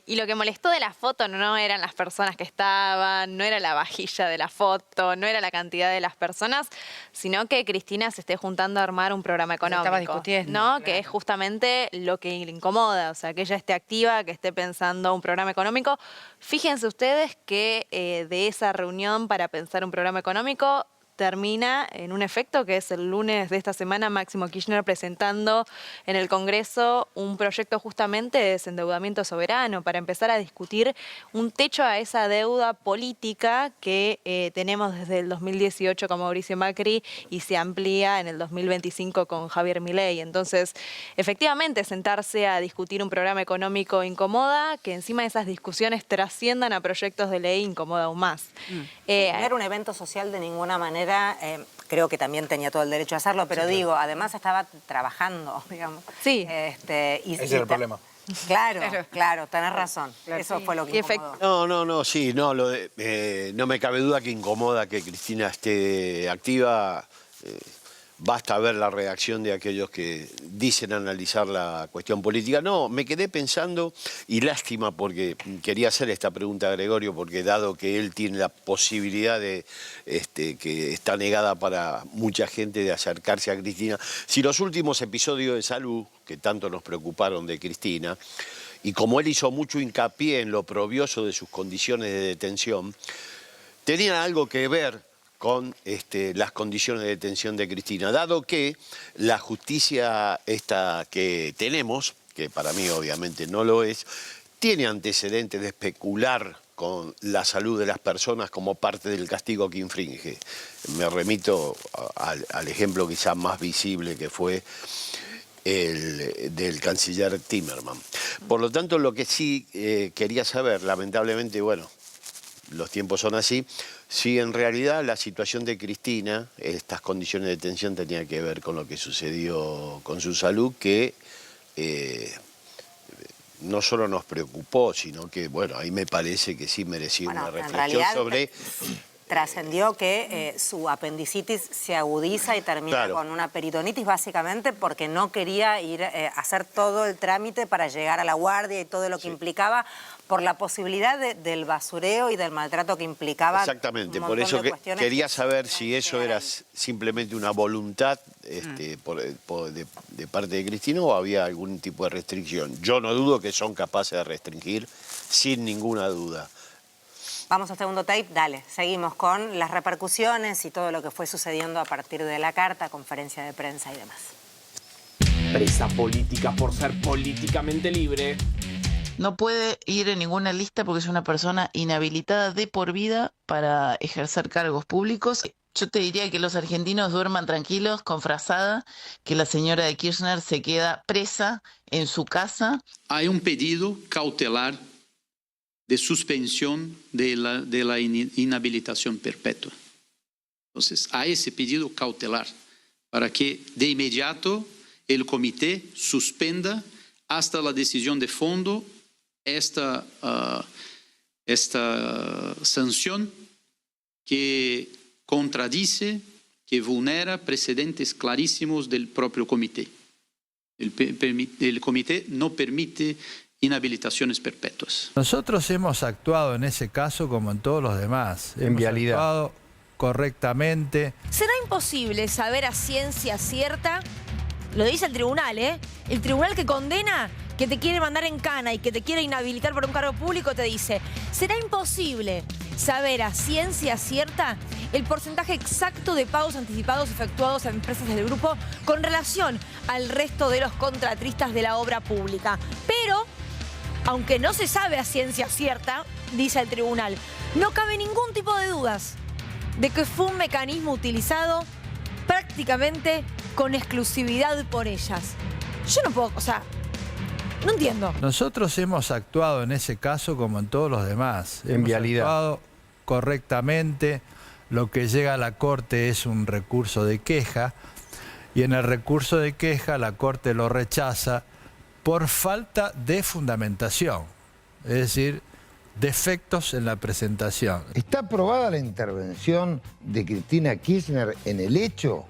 Y lo que molestó de la foto no eran las personas que estaban, no era la vajilla de la foto, no era la cantidad de las personas, sino que Cristina se esté juntando a armar un programa económico. Estaba discutiendo. ¿No? Claro. Que es justamente lo que le incomoda, o sea, que ella esté activa, que esté pensando un programa económico. Fíjense ustedes que de esa reunión para pensar un programa económico termina en un efecto que es el lunes de esta semana Máximo Kirchner presentando en el Congreso un proyecto justamente de desendeudamiento soberano para empezar a discutir un techo a esa deuda política que tenemos desde el 2018 con Mauricio Macri y se amplía en el 2025 con Javier Milei. Entonces, efectivamente, sentarse a discutir un programa económico incomoda, que encima de esas discusiones trasciendan a proyectos de ley incomoda aún más. No era un evento social de ninguna manera. Creo que también tenía todo el derecho a hacerlo, pero sí, digo, además estaba trabajando, digamos. Sí. Ese es el problema. Claro, tenés razón. Claro, eso fue lo que incomodó. No me cabe duda que incomoda que Cristina esté activa. Basta ver la reacción de aquellos que dicen analizar la cuestión política. No, me quedé pensando, y lástima porque quería hacer esta pregunta a Gregorio, porque dado que él tiene la posibilidad de, que está negada para mucha gente de acercarse a Cristina, si los últimos episodios de salud, que tanto nos preocuparon de Cristina, y como él hizo mucho hincapié en lo oprobioso de sus condiciones de detención, tenían algo que ver con las condiciones de detención de Cristina, dado que la justicia esta que tenemos, que para mí obviamente no lo es, tiene antecedentes de especular con la salud de las personas como parte del castigo que infringe. Me remito al ejemplo quizá más visible que fue el del canciller Timmermans. Por lo tanto, lo que sí quería saber, lamentablemente, bueno, los tiempos son así, si en realidad la situación de Cristina, estas condiciones de detención tenían que ver con lo que sucedió con su salud, que no solo nos preocupó, sino que, bueno, ahí me parece que sí merecía una reflexión sobre... Trascendió que su apendicitis se agudiza y termina con una peritonitis, básicamente porque no quería ir a hacer todo el trámite para llegar a la guardia y todo lo que implicaba, por la posibilidad del basureo y del maltrato que implicaba. Exactamente, por eso quería saber si eso era simplemente una voluntad de parte de Cristina o había algún tipo de restricción. Yo no dudo que son capaces de restringir, sin ninguna duda. Vamos al segundo tape, dale. Seguimos con las repercusiones y todo lo que fue sucediendo a partir de la carta, conferencia de prensa y demás. Presa política por ser políticamente libre. No puede ir en ninguna lista porque es una persona inhabilitada de por vida para ejercer cargos públicos. Yo te diría que los argentinos duerman tranquilos con frazada, que la señora de Kirchner se queda presa en su casa. Hay un pedido cautelar de suspensión de la inhabilitación perpetua. Entonces, hay ese pedido cautelar para que de inmediato el comité suspenda hasta la decisión de fondo esta sanción que contradice, que vulnera precedentes clarísimos del propio comité. El comité no permite inhabilitaciones perpetuas. Nosotros hemos actuado en ese caso como en todos los demás. En vialidad. Hemos actuado correctamente. ¿Será imposible saber a ciencia cierta? Lo dice el tribunal, ¿eh? El tribunal que condena, que te quiere mandar en cana y que te quiere inhabilitar por un cargo público, te dice, ¿será imposible saber a ciencia cierta el porcentaje exacto de pagos anticipados efectuados a empresas del grupo con relación al resto de los contratistas de la obra pública? Pero, aunque no se sabe a ciencia cierta, dice el tribunal, no cabe ningún tipo de dudas de que fue un mecanismo utilizado prácticamente con exclusividad por ellas. Yo no puedo, o sea, no entiendo. Nosotros hemos actuado en ese caso como en todos los demás. En vialidad. Hemos actuado correctamente, lo que llega a la Corte es un recurso de queja, y en el recurso de queja la Corte lo rechaza por falta de fundamentación, es decir, defectos en la presentación. ¿Está aprobada la intervención de Cristina Kirchner en el hecho?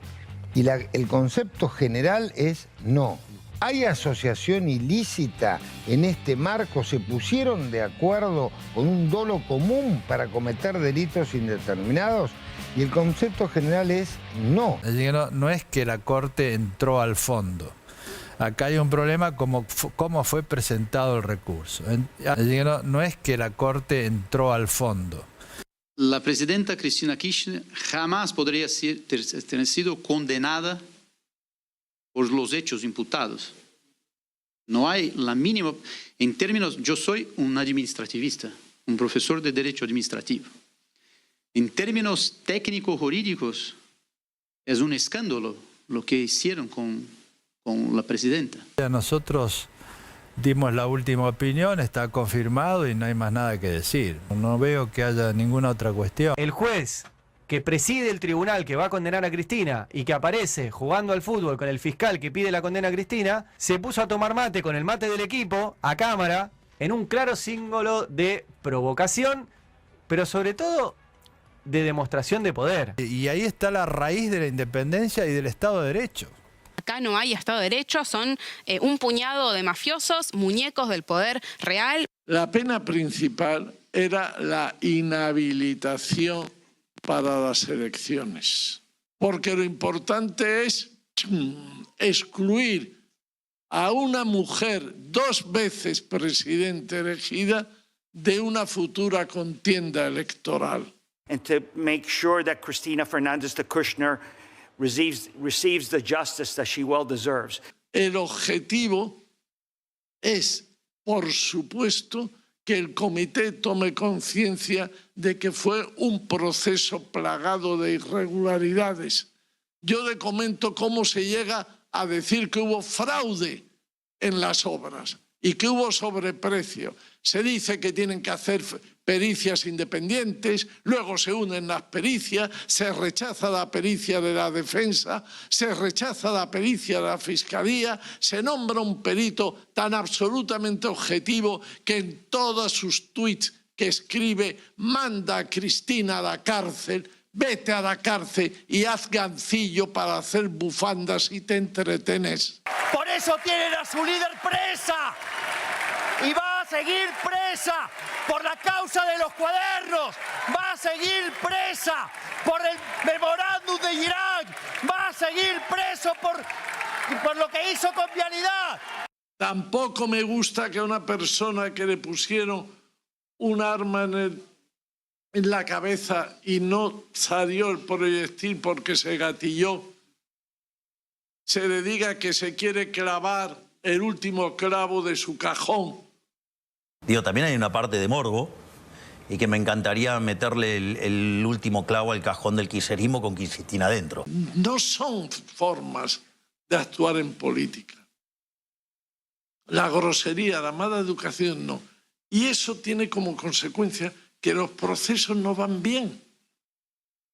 Y el concepto general es no. ¿Hay asociación ilícita en este marco? ¿Se pusieron de acuerdo con un dolo común para cometer delitos indeterminados? Y el concepto general es no. No es que la Corte entró al fondo. Acá hay un problema como cómo fue presentado el recurso. No es que la Corte entró al fondo. La presidenta Cristina Kirchner jamás podría tener sido condenada por los hechos imputados. No hay la mínima... En términos... Yo soy un administrativista, un profesor de Derecho Administrativo. En términos técnico-jurídicos, es un escándalo lo que hicieron con la presidenta. Nosotros dimos la última opinión, está confirmado y no hay más nada que decir. No veo que haya ninguna otra cuestión. El juez que preside el tribunal que va a condenar a Cristina y que aparece jugando al fútbol con el fiscal que pide la condena a Cristina, se puso a tomar mate con el mate del equipo, a cámara, en un claro símbolo de provocación, pero sobre todo de demostración de poder. Y ahí está la raíz de la independencia y del Estado de Derecho. Acá no hay Estado de Derecho, son un puñado de mafiosos, muñecos del poder real. La pena principal era la inhabilitación para las elecciones, porque lo importante es excluir a una mujer 2 veces presidente elegida de una futura contienda electoral. And to make sure that Cristina Fernández de Kirchner receives the justice that she well deserves. El objetivo es, por supuesto, que el comité tome conciencia de que fue un proceso plagado de irregularidades. Yo le comento cómo se llega a decir que hubo fraude en las obras y que hubo sobreprecio. Se dice que tienen que hacer pericias independientes, luego se unen las pericias, se rechaza la pericia de la defensa, se rechaza la pericia de la fiscalía, se nombra un perito tan absolutamente objetivo que en todos sus tuits que escribe manda a Cristina a la cárcel, vete a la cárcel y haz gancillo para hacer bufandas y te entretenes. Por eso tienen a su líder presa y va a seguir presa por la causa de los cuadernos, va a seguir presa por el memorándum de Irak, va a seguir preso por lo que hizo con Vialidad. Tampoco me gusta que a una persona que le pusieron un arma en la cabeza y no salió el proyectil porque se gatilló, se le diga que se quiere clavar el último clavo de su cajón. Digo, también hay una parte de morbo y que me encantaría meterle el último clavo al cajón del kirchnerismo con Cristina adentro. No son formas de actuar en política. La grosería, la mala educación, no. Y eso tiene como consecuencia que los procesos no van bien.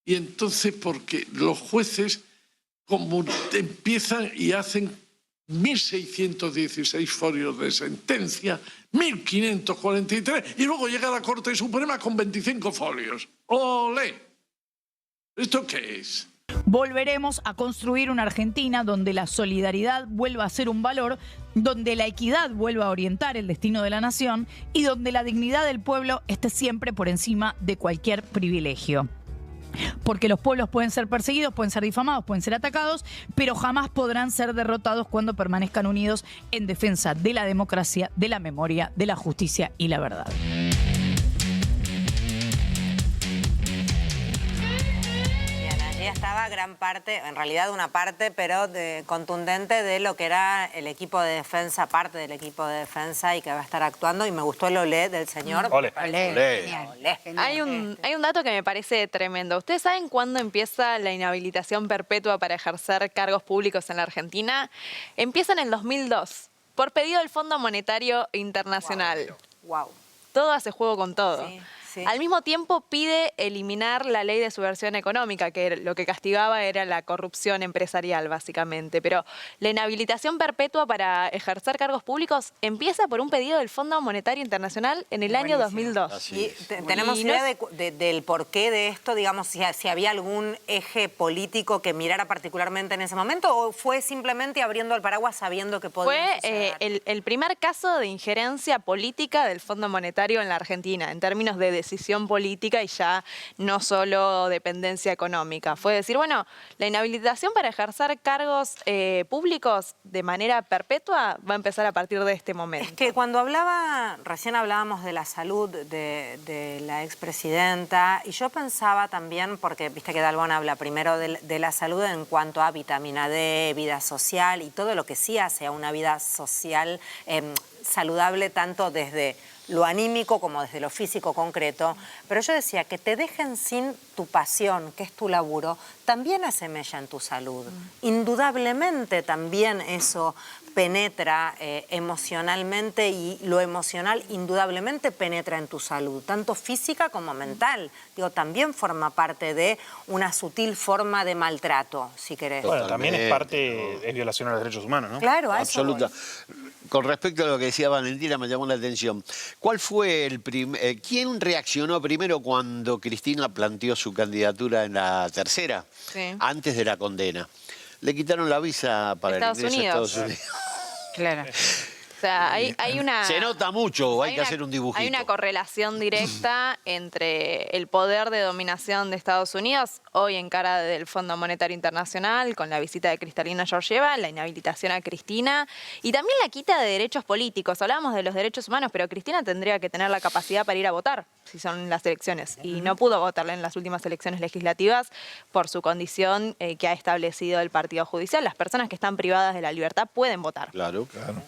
Y entonces, porque los jueces como empiezan y hacen 1.616 folios de sentencia, 1.543, y luego llega a la Corte Suprema con 25 folios. ¡Olé! ¿Esto qué es? Volveremos a construir una Argentina donde la solidaridad vuelva a ser un valor, donde la equidad vuelva a orientar el destino de la nación y donde la dignidad del pueblo esté siempre por encima de cualquier privilegio. Porque los pueblos pueden ser perseguidos, pueden ser difamados, pueden ser atacados, pero jamás podrán ser derrotados cuando permanezcan unidos en defensa de la democracia, de la memoria, de la justicia y la verdad. Estaba gran parte, en realidad una parte, pero contundente de lo que era el equipo de defensa, parte del equipo de defensa y que va a estar actuando. Y me gustó el olé del señor. Olé. Olé. Olé. Olé. Hay un dato que me parece tremendo. ¿Ustedes saben cuándo empieza la inhabilitación perpetua para ejercer cargos públicos en la Argentina? Empieza en el 2002, por pedido del Fondo Monetario Internacional. Wow. Todo hace juego con todo. Sí. Al mismo tiempo pide eliminar la ley de subversión económica, que lo que castigaba era la corrupción empresarial, básicamente. Pero la inhabilitación perpetua para ejercer cargos públicos empieza por un pedido del Fondo Monetario Internacional en el año 2002. Y ¿tenemos idea del porqué de esto? Digamos, si había algún eje político que mirara particularmente en ese momento, o fue simplemente abriendo el paraguas sabiendo que podía suceder? Fue el primer caso de injerencia política del Fondo Monetario en la Argentina, en términos de decisión política y ya no solo dependencia económica. Fue decir, bueno, la inhabilitación para ejercer cargos públicos de manera perpetua va a empezar a partir de este momento. Es que cuando recién hablábamos de la salud de la expresidenta, y yo pensaba también, porque viste que Dalbón habla primero de la salud en cuanto a vitamina D, vida social y todo lo que sí hace a una vida social saludable, tanto desde lo anímico como desde lo físico concreto, pero yo decía que te dejen sin tu pasión, que es tu laburo, también hace mella en tu salud. Indudablemente también eso penetra emocionalmente, y lo emocional indudablemente penetra en tu salud, tanto física como mental. Digo, también forma parte de una sutil forma de maltrato, si querés. Bueno, también es violación a los derechos humanos, ¿no? Claro, a eso absoluta. Con respecto a lo que decía Valentina, me llamó la atención. ¿Cuál fue quién reaccionó primero cuando Cristina planteó su candidatura en la tercera? Sí. Antes de la condena. Le quitaron la visa para el ingreso a Estados Unidos. Claro. O sea, hay una... Se nota mucho, hay que hacer un dibujito. Hay una correlación directa entre el poder de dominación de Estados Unidos, hoy en cara del Fondo Monetario Internacional, con la visita de Kristalina Georgieva, la inhabilitación a Cristina, y también la quita de derechos políticos. Hablábamos de los derechos humanos, pero Cristina tendría que tener la capacidad para ir a votar, si son las elecciones, y no pudo votarle en las últimas elecciones legislativas por su condición que ha establecido el Partido Judicial. Las personas que están privadas de la libertad pueden votar. Claro, claro.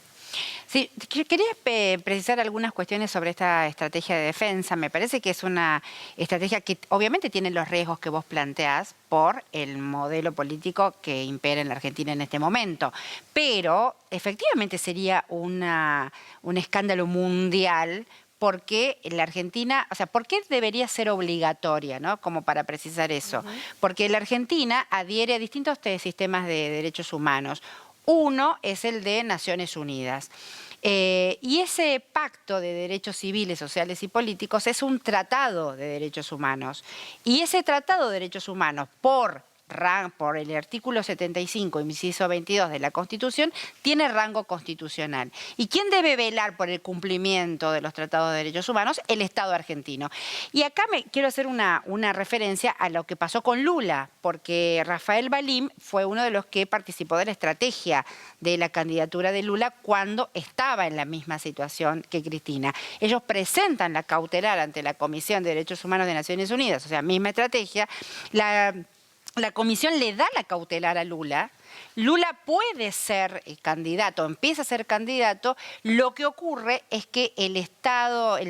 Sí, quería precisar algunas cuestiones sobre esta estrategia de defensa. Me parece que es una estrategia que obviamente tiene los riesgos que vos planteás por el modelo político que impera en la Argentina en este momento. Pero efectivamente sería un escándalo mundial, porque la Argentina, o sea, ¿por qué debería ser obligatoria, ¿no? Como para precisar eso. Porque la Argentina adhiere a distintos sistemas de derechos humanos. Uno es el de Naciones Unidas. Y ese pacto de derechos civiles, sociales y políticos es un tratado de derechos humanos. Y ese tratado de derechos humanos, por el artículo 75, inciso 22 de la Constitución, tiene rango constitucional. ¿Y quién debe velar por el cumplimiento de los tratados de derechos humanos? El Estado argentino. Y acá quiero hacer una referencia a lo que pasó con Lula, porque Rafael Balim fue uno de los que participó de la estrategia de la candidatura de Lula cuando estaba en la misma situación que Cristina. Ellos presentan la cautelar ante la Comisión de Derechos Humanos de Naciones Unidas, o sea, misma estrategia. La comisión le da la cautelar a Lula. Lula puede ser candidato, empieza a ser candidato. Lo que ocurre es que el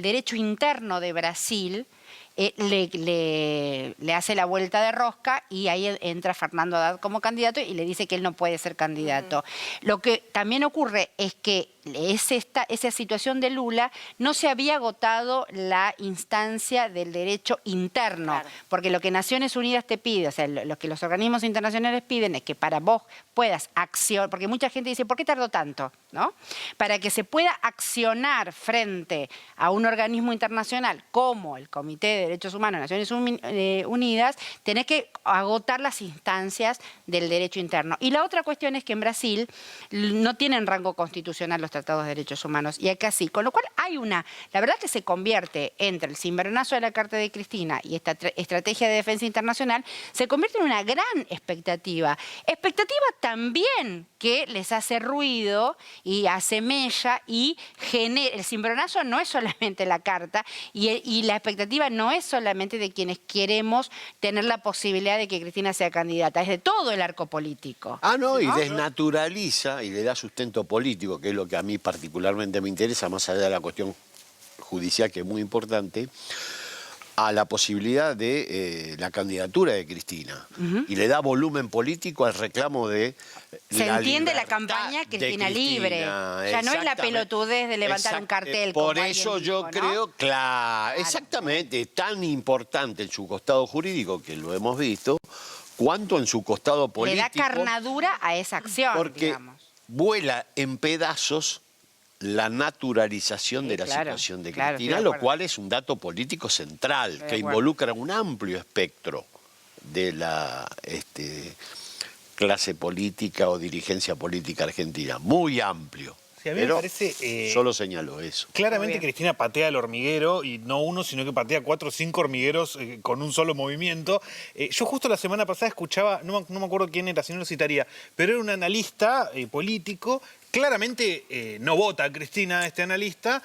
derecho interno de Brasil le hace la vuelta de rosca, y ahí entra Fernando Haddad como candidato y le dice que él no puede ser candidato. Lo que también ocurre es que esa situación de Lula no se había agotado la instancia del derecho interno, porque lo que Naciones Unidas te pide, o sea, lo que los organismos internacionales piden es que para vos puedas accionar, porque mucha gente dice, ¿por qué tardó tanto? ¿No? Para que se pueda accionar frente a un organismo internacional como el Comité de Derechos Humanos de Naciones Unidas, tenés que agotar las instancias del derecho interno. Y la otra cuestión es que en Brasil no tienen rango constitucional los tratados de derechos humanos, y acá sí, con lo cual la verdad que se convierte entre el cimbronazo de la Carta de Cristina y esta estrategia de defensa internacional, se convierte en una gran expectativa también que les hace ruido y hace mella, y el cimbronazo no es solamente la Carta, y la expectativa no es solamente de quienes queremos tener la posibilidad de que Cristina sea candidata, es de todo el arco político. Y desnaturaliza y le da sustento político, que es lo que a mí particularmente me interesa, más allá de la cuestión judicial, que es muy importante, a la posibilidad de la candidatura de Cristina y le da volumen político al reclamo de Se entiende la libertad campaña de Cristina libre. Ya no es la exactamente. pelotudez de levantar un cartel. Por como eso alguien yo dijo, ¿no? creo, claro, exactamente, tan importante en su costado jurídico, que lo hemos visto, cuanto en su costado Le político. da carnadura a esa acción, Porque digamos. vuela en pedazos la naturalización de la claro, situación de claro, Cristina, estoy de lo acuerdo. cual es un dato político central, Estoy de que acuerdo. involucra un amplio espectro de la clase política o dirigencia política argentina, muy amplio. Sí, a mí me Pero parece, solo señaló eso. claramente Cristina patea el hormiguero, y no uno, sino que patea 4 o 5 hormigueros con un solo movimiento. Yo justo la semana pasada escuchaba, no me acuerdo quién era, si no lo citaría, pero era un analista político. Claramente no vota a Cristina este analista,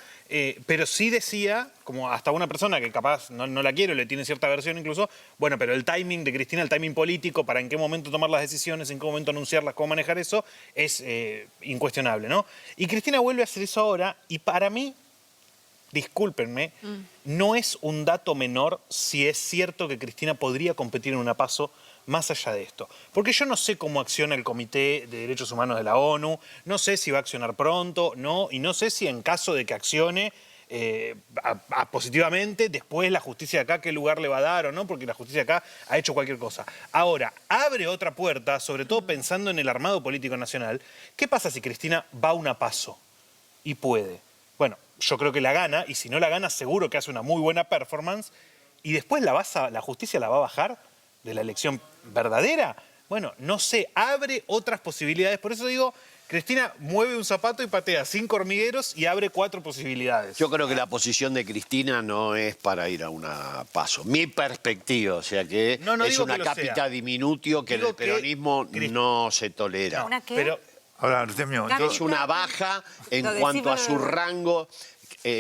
pero sí decía, como hasta una persona que capaz no la quiere, le tiene cierta aversión incluso, bueno, pero el timing de Cristina, el timing político, para en qué momento tomar las decisiones, en qué momento anunciarlas, cómo manejar eso, es incuestionable, ¿no? Y Cristina vuelve a hacer eso ahora, y para mí, discúlpenme, no es un dato menor si es cierto que Cristina podría competir en una PASO más allá de esto. Porque yo no sé cómo acciona el Comité de Derechos Humanos de la ONU, no sé si va a accionar pronto, y no sé si en caso de que accione positivamente, después la justicia de acá qué lugar le va a dar o no, porque la justicia de acá ha hecho cualquier cosa. Ahora, abre otra puerta, sobre todo pensando en el armado político nacional. ¿Qué pasa si Cristina va a una PASO y puede? Bueno, yo creo que la gana, y si no la gana, seguro que hace una muy buena performance, y después la justicia la va a bajar de la elección verdadera. Bueno, no sé, abre otras posibilidades. Por eso digo, Cristina mueve un zapato y patea 5 hormigueros y abre 4 posibilidades. Yo creo que la posición de Cristina no es para ir a una PASO. Mi perspectiva, o sea que No es digo una que lo capita sea. diminuto que en Digo el que peronismo no se tolera. ¿Una qué? Pero Ahora, Artemio, Es una baja en Lo cuanto a decimos- su rango.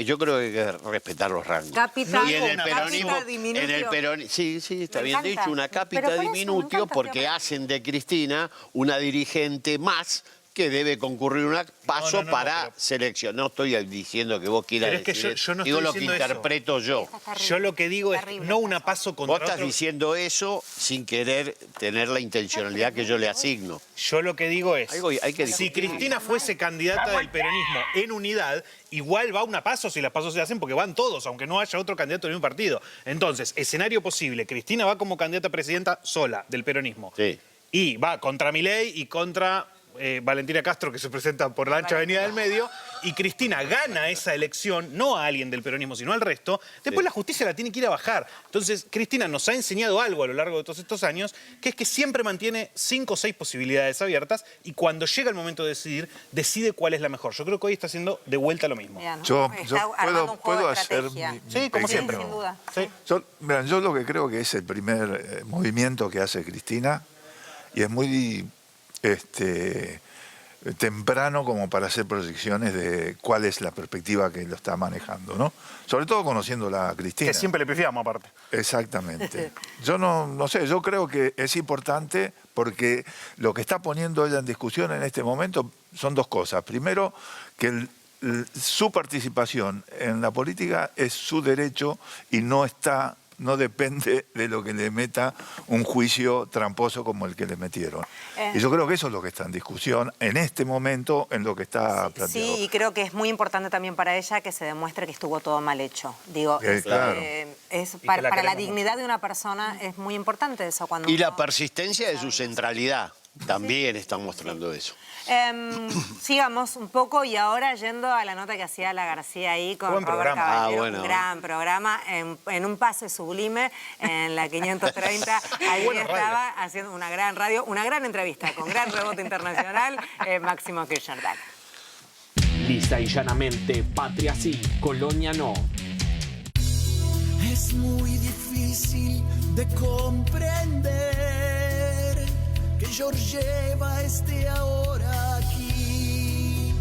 Yo creo que hay que respetar los rangos. Capita- y en el una peronismo, capita diminutio. sí, está Me bien encanta. dicho, una Pero capita por eso, me diminutio encanta, porque Fiamma. hacen de Cristina una dirigente más que debe concurrir a una PASO para selección. No estoy diciendo que vos quieras Pero es que decir, yo no digo estoy lo que diciendo eso. interpreto yo. yo lo que digo es no una PASO contra Vos estás otro. diciendo eso sin querer tener la intencionalidad que yo le asigno. Yo lo que digo es, hay que si discutir. Cristina fuese candidata del peronismo en unidad, igual va a una PASO si las PASO se hacen, porque van todos, aunque no haya otro candidato de un partido. Entonces, escenario posible, Cristina va como candidata a presidenta sola del peronismo. Sí. Y va contra Milei y contra Valentina Castro, que se presenta por la ancha avenida del medio, y Cristina gana esa elección, no a alguien del peronismo, sino al resto, después la justicia la tiene que ir a bajar. Entonces, Cristina nos ha enseñado algo a lo largo de todos estos años, que es que siempre mantiene 5 o 6 posibilidades abiertas, y cuando llega el momento de decidir, decide cuál es la mejor. Yo creo que hoy está haciendo de vuelta lo mismo. Yo armando un juego puedo de hacer estrategia. Sí, como siempre. Sin duda. Yo lo que creo que es el primer movimiento que hace Cristina y es muy temprano como para hacer proyecciones de cuál es la perspectiva que lo está manejando, ¿no? Sobre todo conociéndola a Cristina. Que siempre le pifiamos aparte. Exactamente. Yo no sé, yo creo que es importante porque lo que está poniendo ella en discusión en este momento son dos cosas. Primero, que su participación en la política es su derecho y no depende de lo que le meta un juicio tramposo como el que le metieron. Y yo creo que eso es lo que está en discusión en este momento, en lo que está planteado. Sí, y creo que es muy importante también para ella que se demuestre que estuvo todo mal hecho. Digo, claro. para la dignidad de una persona es muy importante eso. Cuando Y la persistencia de su centralidad también está mostrando eso. Sigamos un poco y ahora yendo a la nota que hacía la García ahí con Buen Robert programa. Caballero, bueno. un gran programa, en un pase sublime en la 530. Ahí Buena estaba haciendo una gran radio, una gran entrevista con gran rebote internacional, Máximo Kirchner. Dale. Lisa y llanamente, patria sí, colonia no. Es muy difícil de comprender que Georgieva esté ahora aquí.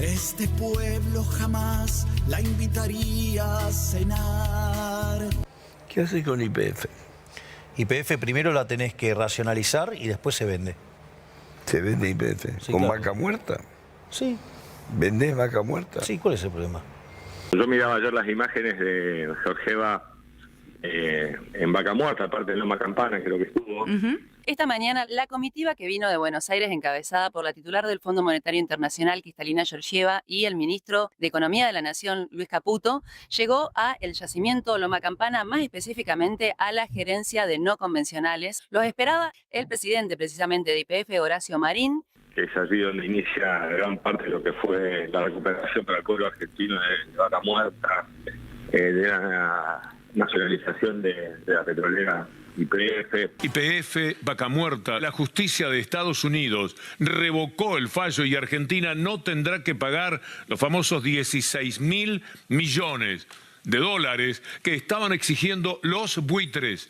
Este pueblo jamás la invitaría a cenar. ¿Qué haces con YPF? YPF primero la tenés que racionalizar y después se vende. ¿Se vende YPF? Sí, ¿Con claro. vaca muerta? Sí. ¿Vendés vaca muerta? Sí, ¿cuál es el problema? Yo miraba ayer las imágenes de Georgieva en Vaca Muerta, aparte de Loma Campana, creo que estuvo. Esta mañana, la comitiva que vino de Buenos Aires, encabezada por la titular del Fondo Monetario Internacional, Kristalina Georgieva, y el ministro de Economía de la Nación, Luis Caputo, llegó a el yacimiento Loma Campana, más específicamente a la gerencia de no convencionales. Los esperaba el presidente, precisamente, de YPF, Horacio Marín. Que es allí donde inicia gran parte de lo que fue la recuperación para el pueblo argentino de Vaca Muerta, de la nacionalización de la petrolera YPF. YPF, Vaca Muerta. La justicia de Estados Unidos revocó el fallo y Argentina no tendrá que pagar los famosos 16.000 millones de dólares que estaban exigiendo los buitres.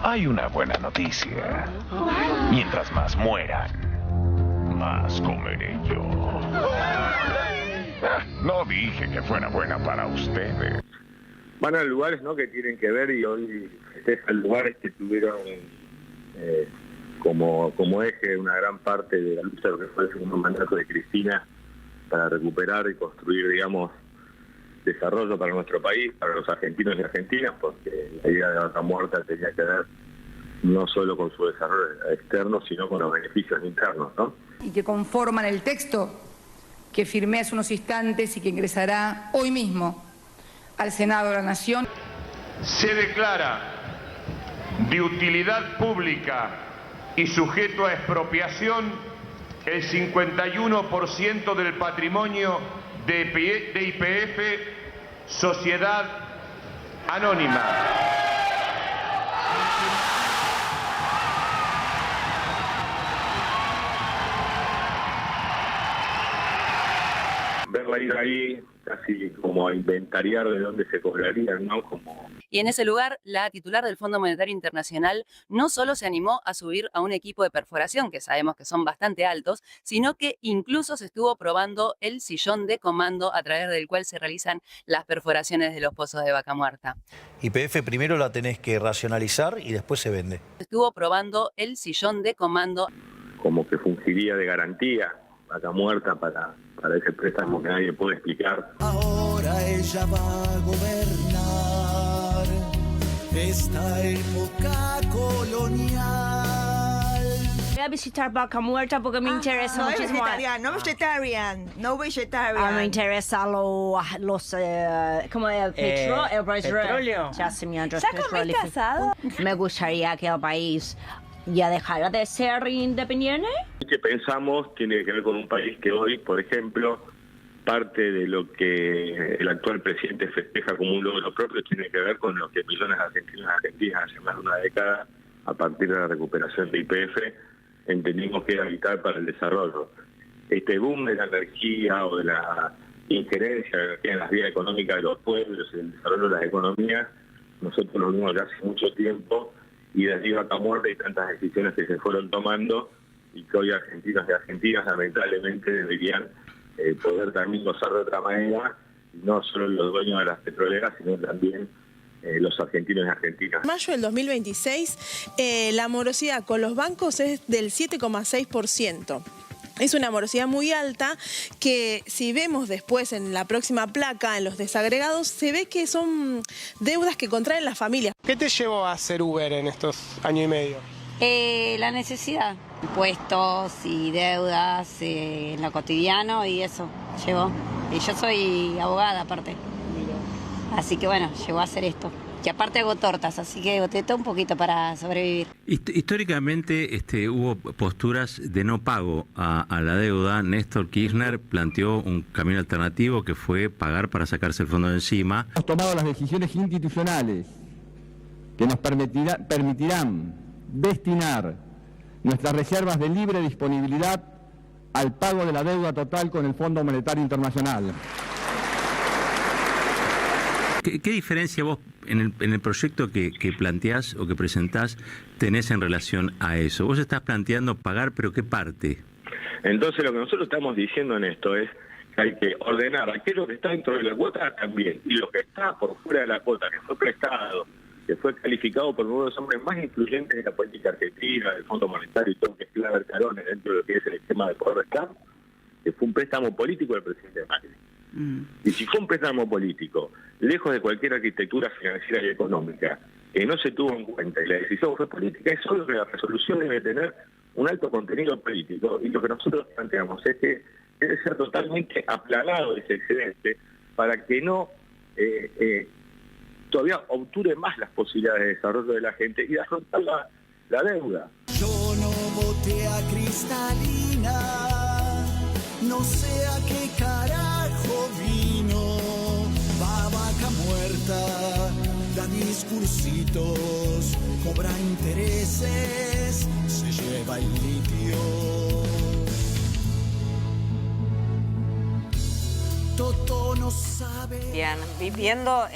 Hay una buena noticia. Mientras más mueran, más comeré yo. No dije que fuera buena para ustedes. Van a lugares, ¿no?, que tienen que ver, y hoy festejan lugares que tuvieron como eje una gran parte de la lucha de lo que fue el segundo mandato de Cristina para recuperar y construir, digamos, desarrollo para nuestro país, para los argentinos y argentinas, porque la idea de Vaca Muerta tenía que ver no solo con su desarrollo externo, sino con los beneficios internos, ¿no? Y que conforman el texto que firmé hace unos instantes y que ingresará hoy mismo al Senado de la Nación. Se declara de utilidad pública y sujeto a expropiación el 51% del patrimonio de YPF, Sociedad Anónima. Verla ir ahí, casi como a inventariar de dónde se cobrarían, ¿no? Y en ese lugar, la titular del Fondo Monetario Internacional no solo se animó a subir a un equipo de perforación, que sabemos que son bastante altos, sino que incluso se estuvo probando el sillón de comando a través del cual se realizan las perforaciones de los pozos de Vaca Muerta. YPF primero la tenés que racionalizar y después se vende. Estuvo probando el sillón de comando. Como que fungiría de garantía Vaca Muerta para ese préstamo que nadie puede explicar. Ahora ella va a gobernar esta época colonial. Voy a visitar Vaca Muerta porque me interesa muchísimo. No vegetarian. Me interesa los como el petróleo. Yacimientos ¿Estás casado? Me gustaría que el país ya dejara de ser independiente. Que pensamos tiene que ver con un país que hoy, por ejemplo, parte de lo que el actual presidente festeja como un logro propio tiene que ver con lo que millones de argentinos y argentinas hace más de una década, a partir de la recuperación de YPF, entendimos que era vital para el desarrollo. Este boom de la energía o de la injerencia de la energía en las vías económicas de los pueblos y el desarrollo de las economías, nosotros lo vimos ya hace mucho tiempo, y desde Vaca Muerta y tantas decisiones que se fueron tomando y que hoy argentinos y argentinas lamentablemente deberían poder también gozar de otra manera, no solo los dueños de las petroleras, sino también los argentinos y argentinas. En mayo del 2026, la morosidad con los bancos es del 7,6%. Es una morosidad muy alta que, si vemos después en la próxima placa, en los desagregados, se ve que son deudas que contraen las familias. ¿Qué te llevó a hacer Uber en estos años y medio? La necesidad, impuestos y deudas en lo cotidiano, y eso llevó. Y yo soy abogada aparte. Así que bueno, llegó a hacer esto. Y aparte hago tortas, así que boté todo un poquito para sobrevivir. Históricamente hubo posturas de no pago a la deuda. Néstor Kirchner planteó un camino alternativo que fue pagar para sacarse el fondo de encima. Hemos tomado las decisiones institucionales que nos permitirán destinar nuestras reservas de libre disponibilidad al pago de la deuda total con el Fondo Monetario Internacional. ¿Qué diferencia vos en el proyecto que planteás o que presentás tenés en relación a eso? Vos estás planteando pagar, pero ¿qué parte? Entonces lo que nosotros estamos diciendo en esto es que hay que ordenar aquello que está dentro de la cuota también, y lo que está por fuera de la cuota, que fue prestado, que fue calificado por uno de los hombres más influyentes de la política argentina, del Fondo Monetario y todo, que es Claver Carone, dentro de lo que es el esquema de poder de Estado, que fue un préstamo político del presidente Macri. Y si fue un préstamo político, lejos de cualquier arquitectura financiera y económica, que no se tuvo en cuenta y la decisión fue política, es obvio que la resolución debe tener un alto contenido político. Y lo que nosotros planteamos es que debe ser totalmente aplanado ese excedente para que no todavía obture más las posibilidades de desarrollo de la gente y de afrontar la deuda. Yo no voté a Cristalina, no sé a qué carajo vino. Va vaca muerta, da discursitos, cobra intereses, se lleva el litio. Toto no sabe. Bien, viendo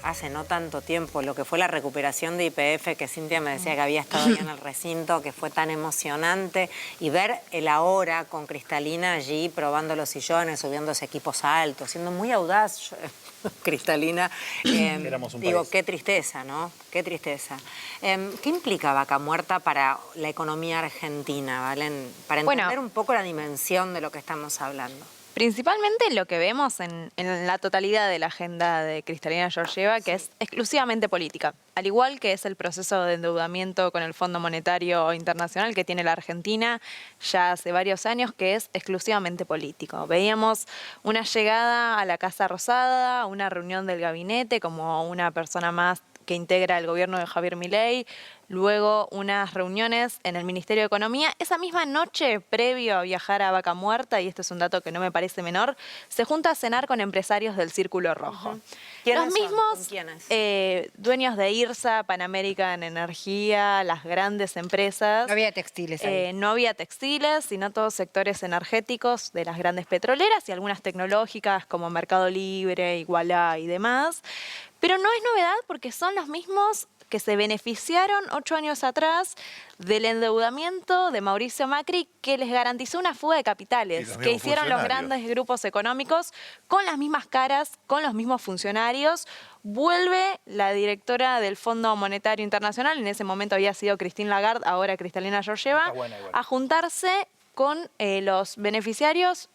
hace no tanto tiempo lo que fue la recuperación de YPF, que Cintia me decía que había estado ahí en el recinto, que fue tan emocionante, y ver el ahora con Cristalina allí probando los sillones, subiendo ese equipos altos, siendo muy audaz, Cristalina. Digo, qué tristeza, ¿no? Qué tristeza. ¿Qué implica Vaca Muerta para la economía argentina, Valen? Para entender un poco la dimensión de lo que estamos hablando. Principalmente lo que vemos en la totalidad de la agenda de Cristalina Georgieva, que es exclusivamente política. Al igual que es el proceso de endeudamiento con el Fondo Monetario Internacional que tiene la Argentina ya hace varios años, que es exclusivamente político. Veíamos una llegada a la Casa Rosada, una reunión del gabinete como una persona más que integra el gobierno de Javier Milei, luego unas reuniones en el Ministerio de Economía. Esa misma noche, previo a viajar a Vaca Muerta, y este es un dato que no me parece menor, se junta a cenar con empresarios del Círculo Rojo. Los mismos dueños de IRSA, Pan American Energía, las grandes empresas. No había textiles ahí. No había textiles, sino todos sectores energéticos de las grandes petroleras y algunas tecnológicas como Mercado Libre, Igualá y demás. Pero no es novedad porque son los mismos que se beneficiaron 8 años atrás del endeudamiento de Mauricio Macri, que les garantizó una fuga de capitales, que hicieron los grandes grupos económicos con las mismas caras, con los mismos funcionarios. Vuelve la directora del Fondo Monetario Internacional, en ese momento había sido Christine Lagarde, ahora Cristalina Georgieva, a juntarse con los beneficiarios,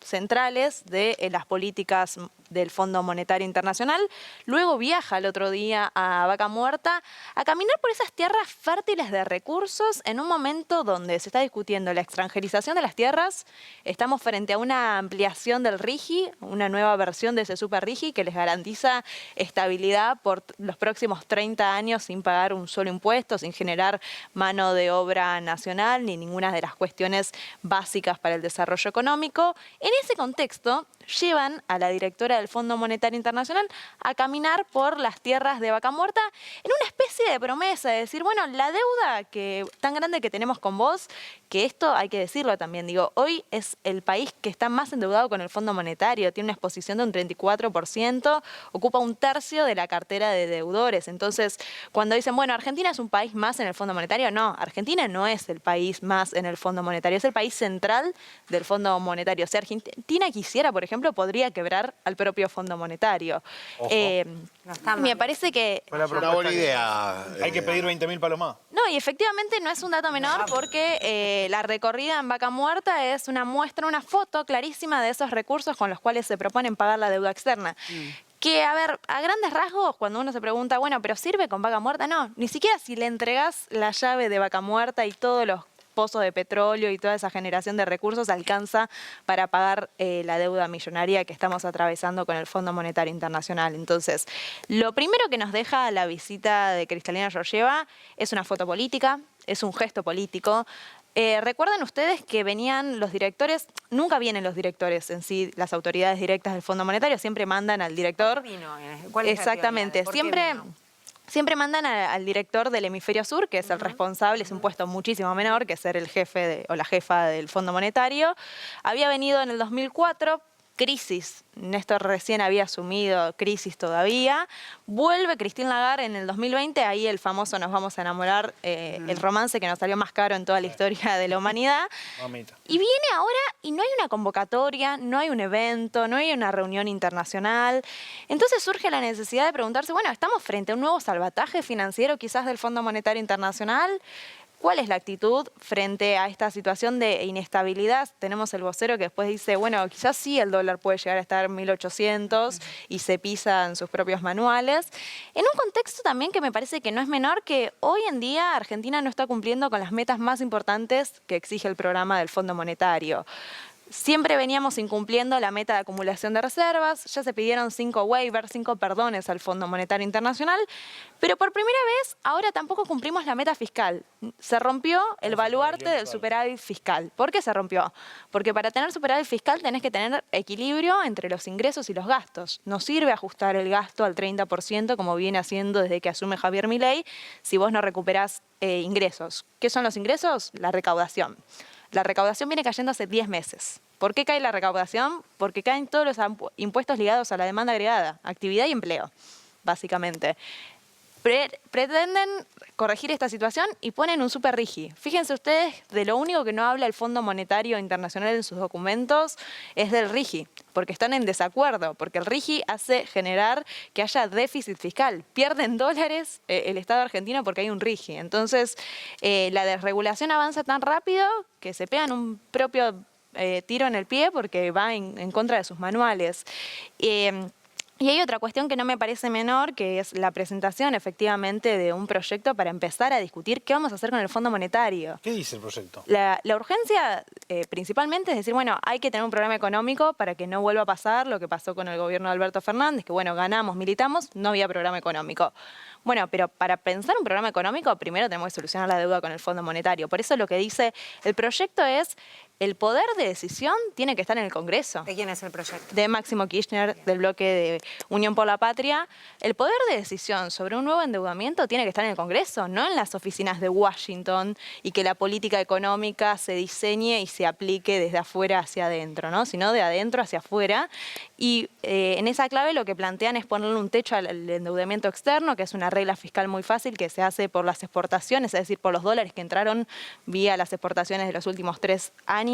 centrales de las políticas del Fondo Monetario Internacional. Luego viaja el otro día a Vaca Muerta a caminar por esas tierras fértiles de recursos en un momento donde se está discutiendo la extranjerización de las tierras. Estamos frente a una ampliación del RIGI, una nueva versión de ese super RIGI que les garantiza estabilidad por los próximos 30 años sin pagar un solo impuesto, sin generar mano de obra nacional ni ninguna de las cuestiones básicas para el desarrollo económico. En ese contexto, llevan a la directora del Fondo Monetario Internacional a caminar por las tierras de Vaca Muerta en una especie de promesa de decir, bueno, la deuda tan grande que tenemos con vos, que esto hay que decirlo también, digo, hoy es el país que está más endeudado con el Fondo Monetario, tiene una exposición de un 34%, ocupa 1/3 de la cartera de deudores. Entonces, cuando dicen, bueno, Argentina es un país más en el Fondo Monetario, no, Argentina no es el país más en el Fondo Monetario, es el país central del Fondo Monetario. O sea, Argentina quisiera, por ejemplo, podría quebrar al propio Fondo Monetario. Me parece que... Una buena idea. Hay que pedir 20.000 palos más. No, y efectivamente no es un dato menor porque la recorrida en Vaca Muerta es una muestra, una foto clarísima de esos recursos con los cuales se proponen pagar la deuda externa. Que, a ver, a grandes rasgos, cuando uno se pregunta, bueno, ¿pero sirve con Vaca Muerta? No, ni siquiera si le entregás la llave de Vaca Muerta y todos los pozos de petróleo y toda esa generación de recursos alcanza para pagar la deuda millonaria que estamos atravesando con el Fondo Monetario Internacional. Entonces, lo primero que nos deja la visita de Cristalina Georgieva es una foto política, es un gesto político. Recuerden ustedes que venían los directores, nunca vienen los directores en sí, las autoridades directas del Fondo Monetario, siempre mandan al director. ¿Cuál es exactamente, la teoría de por qué vino? Siempre mandan al director del hemisferio sur, que es el responsable, es un puesto muchísimo menor que ser el jefe o la jefa del Fondo Monetario. Había venido en el 2004, crisis, Néstor recién había asumido, crisis todavía. Vuelve Christine Lagarde en el 2020, ahí el famoso Nos vamos a enamorar, el romance que nos salió más caro en toda la historia de la humanidad. Mamita. Y viene ahora y no hay una convocatoria, no hay un evento, no hay una reunión internacional. Entonces surge la necesidad de preguntarse, bueno, ¿estamos frente a un nuevo salvataje financiero quizás del Fondo Monetario Internacional? ¿Cuál es la actitud frente a esta situación de inestabilidad? Tenemos el vocero que después dice, bueno, quizás sí el dólar puede llegar a estar 1.800 y se pisa en sus propios manuales. En un contexto también que me parece que no es menor, que hoy en día Argentina no está cumpliendo con las metas más importantes que exige el programa del Fondo Monetario. Siempre veníamos incumpliendo la meta de acumulación de reservas, ya se pidieron 5 waivers, 5 perdones al Fondo Monetario Internacional, pero por primera vez ahora tampoco cumplimos la meta fiscal. Se rompió el baluarte del superávit fiscal. ¿Por qué se rompió? Porque para tener superávit fiscal tenés que tener equilibrio entre los ingresos y los gastos. No sirve ajustar el gasto al 30% como viene haciendo desde que asume Javier Milei si vos no recuperás ingresos. ¿Qué son los ingresos? La recaudación. La recaudación viene cayendo hace 10 meses. ¿Por qué cae la recaudación? Porque caen todos los impuestos ligados a la demanda agregada, actividad y empleo, básicamente. Pretenden corregir esta situación y ponen un super RIGI. Fíjense ustedes, de lo único que no habla el Fondo Monetario Internacional en sus documentos es del RIGI, porque están en desacuerdo, porque el RIGI hace generar que haya déficit fiscal. Pierden dólares el Estado argentino porque hay un RIGI. Entonces, la desregulación avanza tan rápido que se pegan un propio tiro en el pie porque va en contra de sus manuales. Y hay otra cuestión que no me parece menor, que es la presentación efectivamente de un proyecto para empezar a discutir qué vamos a hacer con el Fondo Monetario. ¿Qué dice el proyecto? La urgencia principalmente es decir, bueno, hay que tener un programa económico para que no vuelva a pasar lo que pasó con el gobierno de Alberto Fernández, que bueno, ganamos, militamos, no había programa económico. Bueno, pero para pensar un programa económico, primero tenemos que solucionar la deuda con el Fondo Monetario. Por eso lo que dice el proyecto es, el poder de decisión tiene que estar en el Congreso. ¿De quién es el proyecto? De Máximo Kirchner, del bloque de Unión por la Patria. El poder de decisión sobre un nuevo endeudamiento tiene que estar en el Congreso, no en las oficinas de Washington, y que la política económica se diseñe y se aplique desde afuera hacia adentro, ¿no? Sino de adentro hacia afuera. Y en esa clave lo que plantean es ponerle un techo al endeudamiento externo, que es una regla fiscal muy fácil que se hace por las exportaciones, es decir, por los dólares que entraron vía las exportaciones de los últimos 3 años.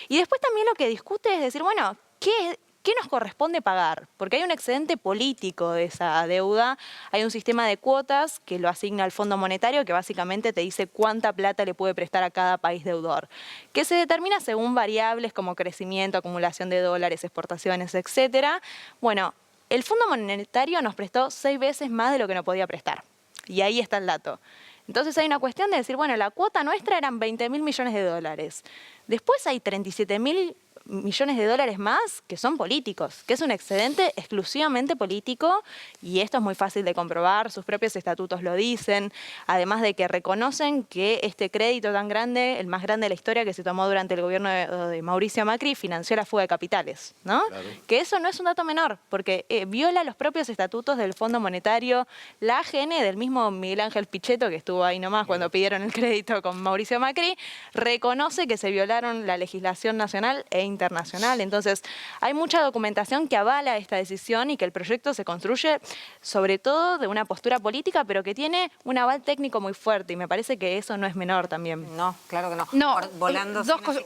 Y después también lo que discute es decir, bueno, ¿qué nos corresponde pagar? Porque hay un excedente político de esa deuda, hay un sistema de cuotas que lo asigna al Fondo Monetario, que básicamente te dice cuánta plata le puede prestar a cada país deudor, que se determina según variables como crecimiento, acumulación de dólares, exportaciones, etcétera. Bueno, el Fondo Monetario nos prestó 6 veces más de lo que nos podía prestar. Y ahí está el dato. Entonces hay una cuestión de decir, bueno, la cuota nuestra eran 20.000 millones de dólares. Después hay 37.000 millones de dólares más que son políticos, que es un excedente exclusivamente político, y esto es muy fácil de comprobar, sus propios estatutos lo dicen, además de que reconocen que este crédito tan grande, el más grande de la historia que se tomó durante el gobierno de Mauricio Macri, financió la fuga de capitales, ¿no? Claro. Que eso no es un dato menor, porque viola los propios estatutos del Fondo Monetario, la AGN del mismo Miguel Ángel Pichetto, que estuvo ahí nomás cuando pidieron el crédito con Mauricio Macri, reconoce que se violaron la legislación nacional e internacional. Entonces, hay mucha documentación que avala esta decisión y que el proyecto se construye sobre todo de una postura política, pero que tiene un aval técnico muy fuerte, y me parece que eso no es menor también. No, claro que no. No, volando dos cosas.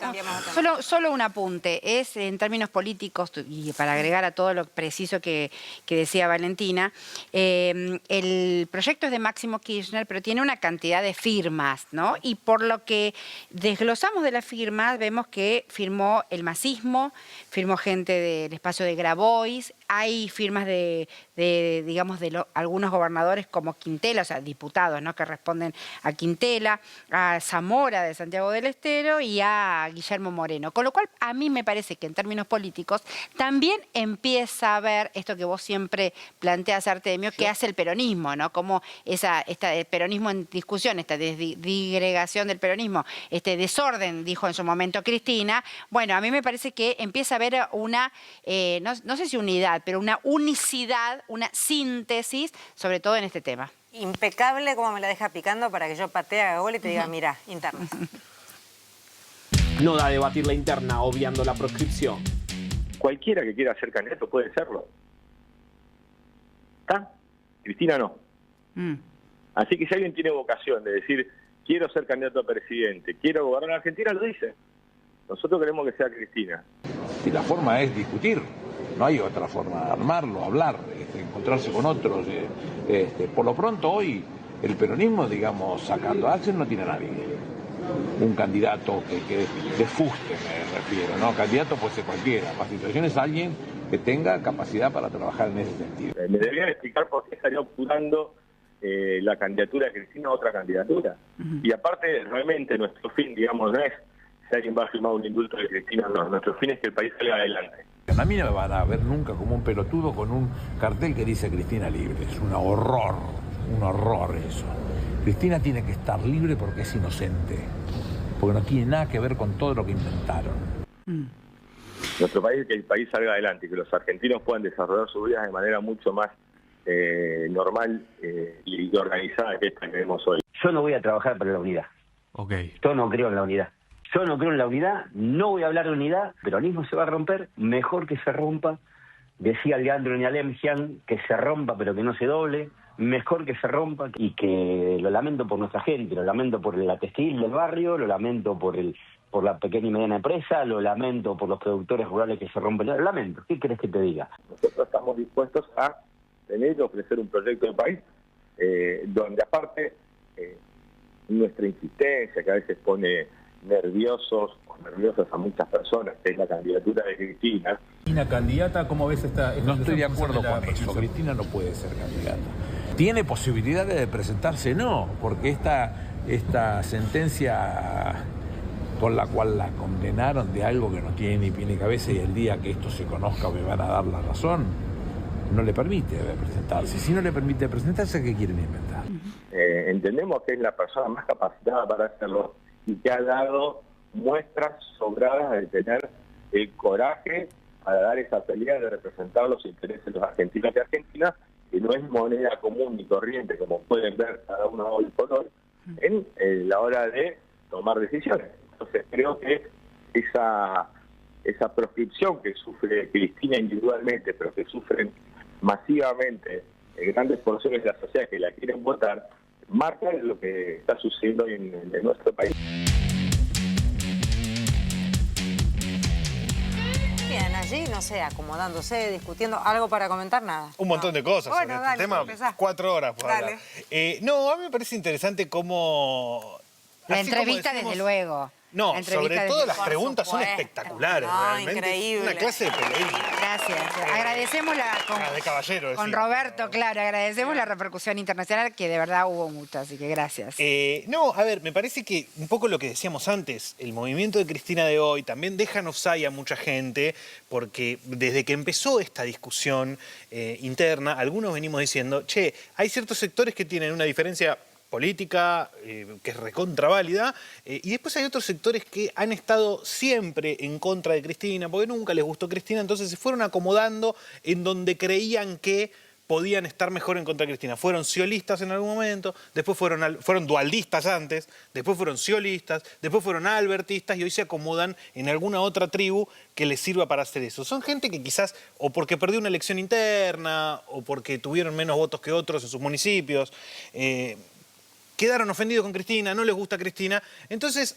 Solo un apunte. Es en términos políticos, y para agregar a todo lo preciso que decía Valentina, el proyecto es de Máximo Kirchner, pero tiene una cantidad de firmas, ¿no? Y por lo que desglosamos de las firmas, vemos que firmó el masismo, firmó gente del espacio de Grabois, hay firmas de algunos gobernadores como Quintela, o sea, diputados, ¿no?, que responden a Quintela, a Zamora de Santiago del Estero y a Guillermo Moreno. Con lo cual, a mí me parece que en términos políticos también empieza a ver esto que vos siempre planteas, Artemio, que hace el peronismo, ¿no? Como el peronismo en discusión, esta disgregación del peronismo, este desorden, dijo en su momento Cristina. Bueno, a mí me parece que empieza a haber una, no sé si unidad, pero una unicidad, una síntesis, sobre todo en este tema. Impecable como me la deja picando para que yo patee a gol y te diga, mira, interna. No da a debatir la interna, obviando la proscripción. Cualquiera que quiera ser candidato puede serlo. ¿Está? Cristina no. Así que si alguien tiene vocación de decir, quiero ser candidato a presidente, quiero gobernar Argentina, lo dice. Nosotros queremos que sea Cristina. Y la forma es discutir, no hay otra forma, armarlo, hablar, encontrarse con otros. Por lo pronto hoy El peronismo, digamos, sacando a Axel, no tiene a nadie. Un candidato que de fuste, me refiero, ¿no? Candidato puede ser cualquiera. Capacitación es alguien que tenga capacidad para trabajar en ese sentido. Me deberían explicar por qué estaría optando la candidatura de Cristina a otra candidatura. Y aparte, realmente nuestro fin, digamos, no es si alguien va a firmar un indulto de Cristina, no. Nuestro fin es que el país salga adelante. A mí no me van a ver nunca como un pelotudo con un cartel que dice Cristina libre. Es un horror eso. Cristina tiene que estar libre porque es inocente, porque no tiene nada que ver con todo lo que inventaron. Nuestro país, que el país salga adelante, que los argentinos puedan desarrollar sus vidas de manera mucho más normal y organizada que esta que vemos hoy. Yo no voy a trabajar para la unidad. Yo no creo en la unidad. Yo no creo en la unidad, no voy a hablar de unidad. El peronismo se va a romper, mejor que se rompa. Decía Leandro Nialemgian que se rompa pero que no se doble. Mejor que se rompa, y que lo lamento por nuestra gente, lo lamento por la textil del barrio, lo lamento por la pequeña y mediana empresa, lo lamento por los productores rurales que se rompen. Lo lamento. ¿Qué querés que te diga? Nosotros estamos dispuestos a tener y ofrecer un proyecto de país donde aparte nuestra insistencia, que a veces pone nerviosas a muchas personas, que es la candidatura de Cristina. ¿Cristina candidata? ¿Cómo ves esta No estoy de acuerdo con eso. Cristina no puede ser candidata. ¿Tiene posibilidades de presentarse? No, porque esta sentencia con la cual la condenaron de algo que no tiene ni pie ni cabeza, y el día que esto se conozca me van a dar la razón, no le permite presentarse. Si no le permite presentarse, ¿qué quieren inventar? Entendemos que es la persona más capacitada para hacerlo y que ha dado muestras sobradas de tener el coraje para dar esa pelea de representar los intereses de los argentinos y argentinas, que no es moneda común ni corriente, como pueden ver cada uno hoy por hoy, en la hora de tomar decisiones. Entonces creo que esa proscripción que sufre Cristina individualmente, pero que sufren masivamente grandes porciones de la sociedad que la quieren votar, marca lo que está sucediendo en nuestro país. Bien, allí, no sé, acomodándose, discutiendo, ¿algo para comentar? Nada. Un montón de cosas bueno, sobre dale, este tema. empezá. 4 horas por hablar. No, a mí me parece interesante cómo... La así entrevista, como decimos, desde luego. No, sobre todo las preguntas son espectaculares. No, realmente. increíble. Una clase de periodismo. Gracias. Agradecemos de caballero, con decía. Roberto, claro, agradecemos la repercusión internacional, que de verdad hubo mucha, así que gracias. No, a ver, me parece que un poco lo que decíamos antes, el movimiento de Cristina de hoy también deja en offside a mucha gente, porque desde que empezó esta discusión interna, algunos venimos diciendo, che, hay ciertos sectores que tienen una diferencia política, que es recontraválida, y después hay otros sectores que han estado siempre en contra de Cristina, porque nunca les gustó Cristina, entonces se fueron acomodando en donde creían que podían estar mejor en contra de Cristina. Fueron ciolistas en algún momento, después fueron dualdistas antes, después fueron ciolistas, después fueron albertistas, y hoy se acomodan en alguna otra tribu que les sirva para hacer eso. Son gente que quizás, o porque perdió una elección interna, o porque tuvieron menos votos que otros en sus municipios, quedaron ofendidos con Cristina, no les gusta Cristina, entonces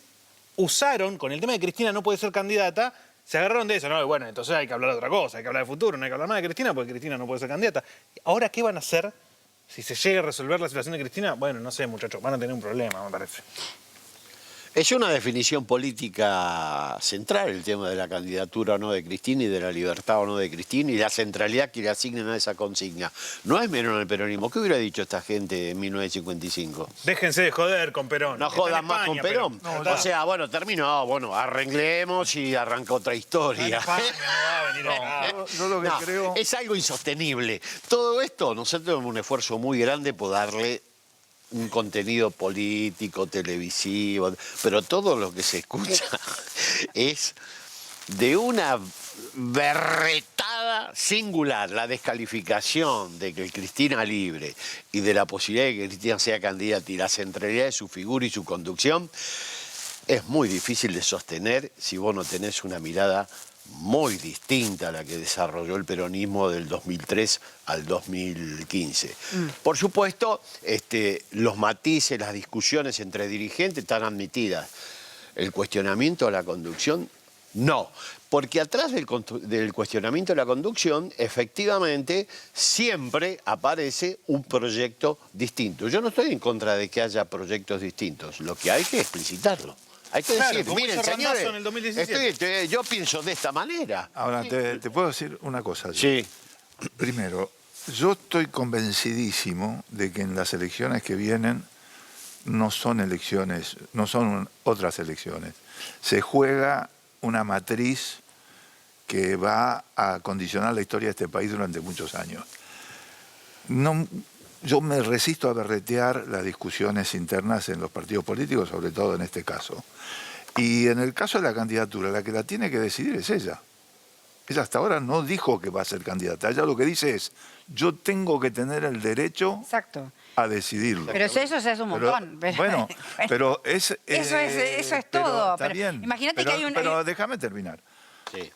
usaron, con el tema de Cristina no puede ser candidata, se agarraron de eso, no, bueno, entonces hay que hablar de otra cosa, hay que hablar de futuro, no hay que hablar más de Cristina porque Cristina no puede ser candidata. Ahora, ¿qué van a hacer si se llega a resolver la situación de Cristina? Bueno, no sé, muchachos, van a tener un problema, me parece. Es una definición política central el tema de la candidatura o no de Cristina y de la libertad o no de Cristina y la centralidad que le asignan a esa consigna. No es menor el peronismo. ¿Qué hubiera dicho esta gente en 1955? Déjense de joder con Perón. No jodan más con Perón. No, o sea, bueno, terminó, bueno, arreglemos y arranca otra historia. Yo lo que creo... Es algo insostenible. Todo esto, nosotros tenemos un esfuerzo muy grande por darle un contenido político, televisivo, pero todo lo que se escucha es de una berretada singular. La descalificación de que Cristina libre y de la posibilidad de que Cristina sea candidata y la centralidad de su figura y su conducción es muy difícil de sostener si vos no tenés una mirada muy distinta a la que desarrolló el peronismo del 2003 al 2015. Por supuesto, los matices, las discusiones entre dirigentes están admitidas. El cuestionamiento a la conducción No, porque atrás del cuestionamiento de la conducción, efectivamente, siempre aparece un proyecto distinto. Yo no estoy en contra de que haya proyectos distintos, lo que hay que explicitarlo. Hay que decir, miren, señores, en el 2017. yo pienso de esta manera. Ahora, te puedo decir una cosa. Sí. Primero, yo estoy convencidísimo de que en las elecciones que vienen no son elecciones, no son otras elecciones. Se juega una matriz que va a condicionar la historia de este país durante muchos años. Yo me resisto a berretear las discusiones internas en los partidos políticos, sobre todo en este caso. Y en el caso de la candidatura, la que la tiene que decidir es ella. Ella hasta ahora no dijo que va a ser candidata. Ella lo que dice es, yo tengo que tener el derecho a decidirlo. Pero eso es un montón. Bueno, pero eso es todo. Está bien. Imagínate que hay un... Pero déjame terminar. Sí.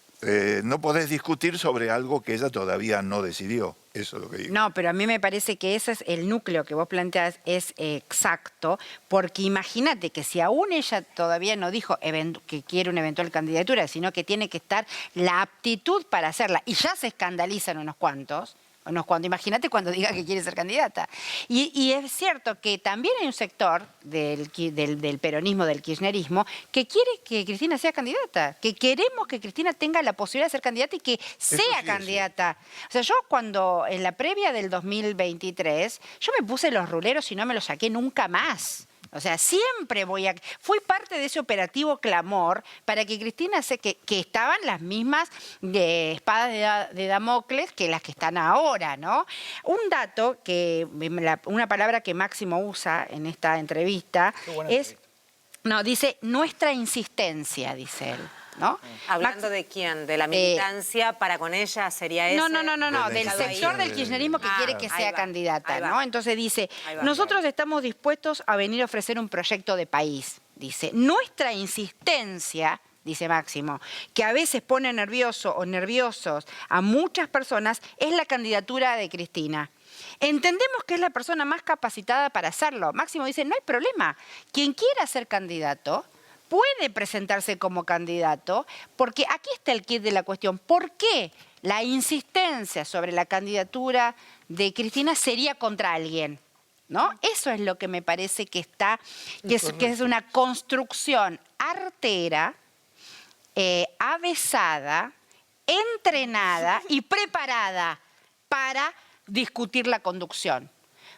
No podés discutir sobre algo que ella todavía no decidió. Eso es lo que digo. No, pero a mí me parece que ese es el núcleo que vos planteás, es exacto, porque imagínate que si aún ella todavía no dijo que quiere una eventual candidatura, sino que tiene que estar la aptitud para hacerla, y ya se escandalizan unos cuantos, imagínate cuando diga que quiere ser candidata. Y es cierto que también hay un sector del peronismo, del kirchnerismo, que quiere que Cristina sea candidata, que queremos que Cristina tenga la posibilidad de ser candidata y que sea candidata. O sea, yo cuando en la previa del 2023, yo me puse los ruleros y no me los saqué nunca más. O sea, siempre fui parte de ese operativo clamor para que Cristina que estaban las mismas espadas de Damocles que las que están ahora, ¿no? Un dato una palabra que Máximo usa en esta entrevista es, dice nuestra insistencia, dice él. ¿No? ¿Hablando de quién? ¿De la militancia para con ella sería eso? No, del sector del kirchnerismo que quiere que sea candidata, ¿no? Entonces dice, nosotros estamos dispuestos a venir a ofrecer un proyecto de país, dice. Nuestra insistencia, dice Máximo, que a veces pone nervioso o nerviosos a muchas personas, es la candidatura de Cristina. Entendemos que es la persona más capacitada para hacerlo. Máximo dice, no hay problema. Quien quiera ser candidato puede presentarse como candidato, porque aquí está el quid de la cuestión. ¿Por qué la insistencia sobre la candidatura de Cristina sería contra alguien? ¿No? Eso es lo que me parece que es una construcción artera, avesada, entrenada y preparada para discutir la conducción.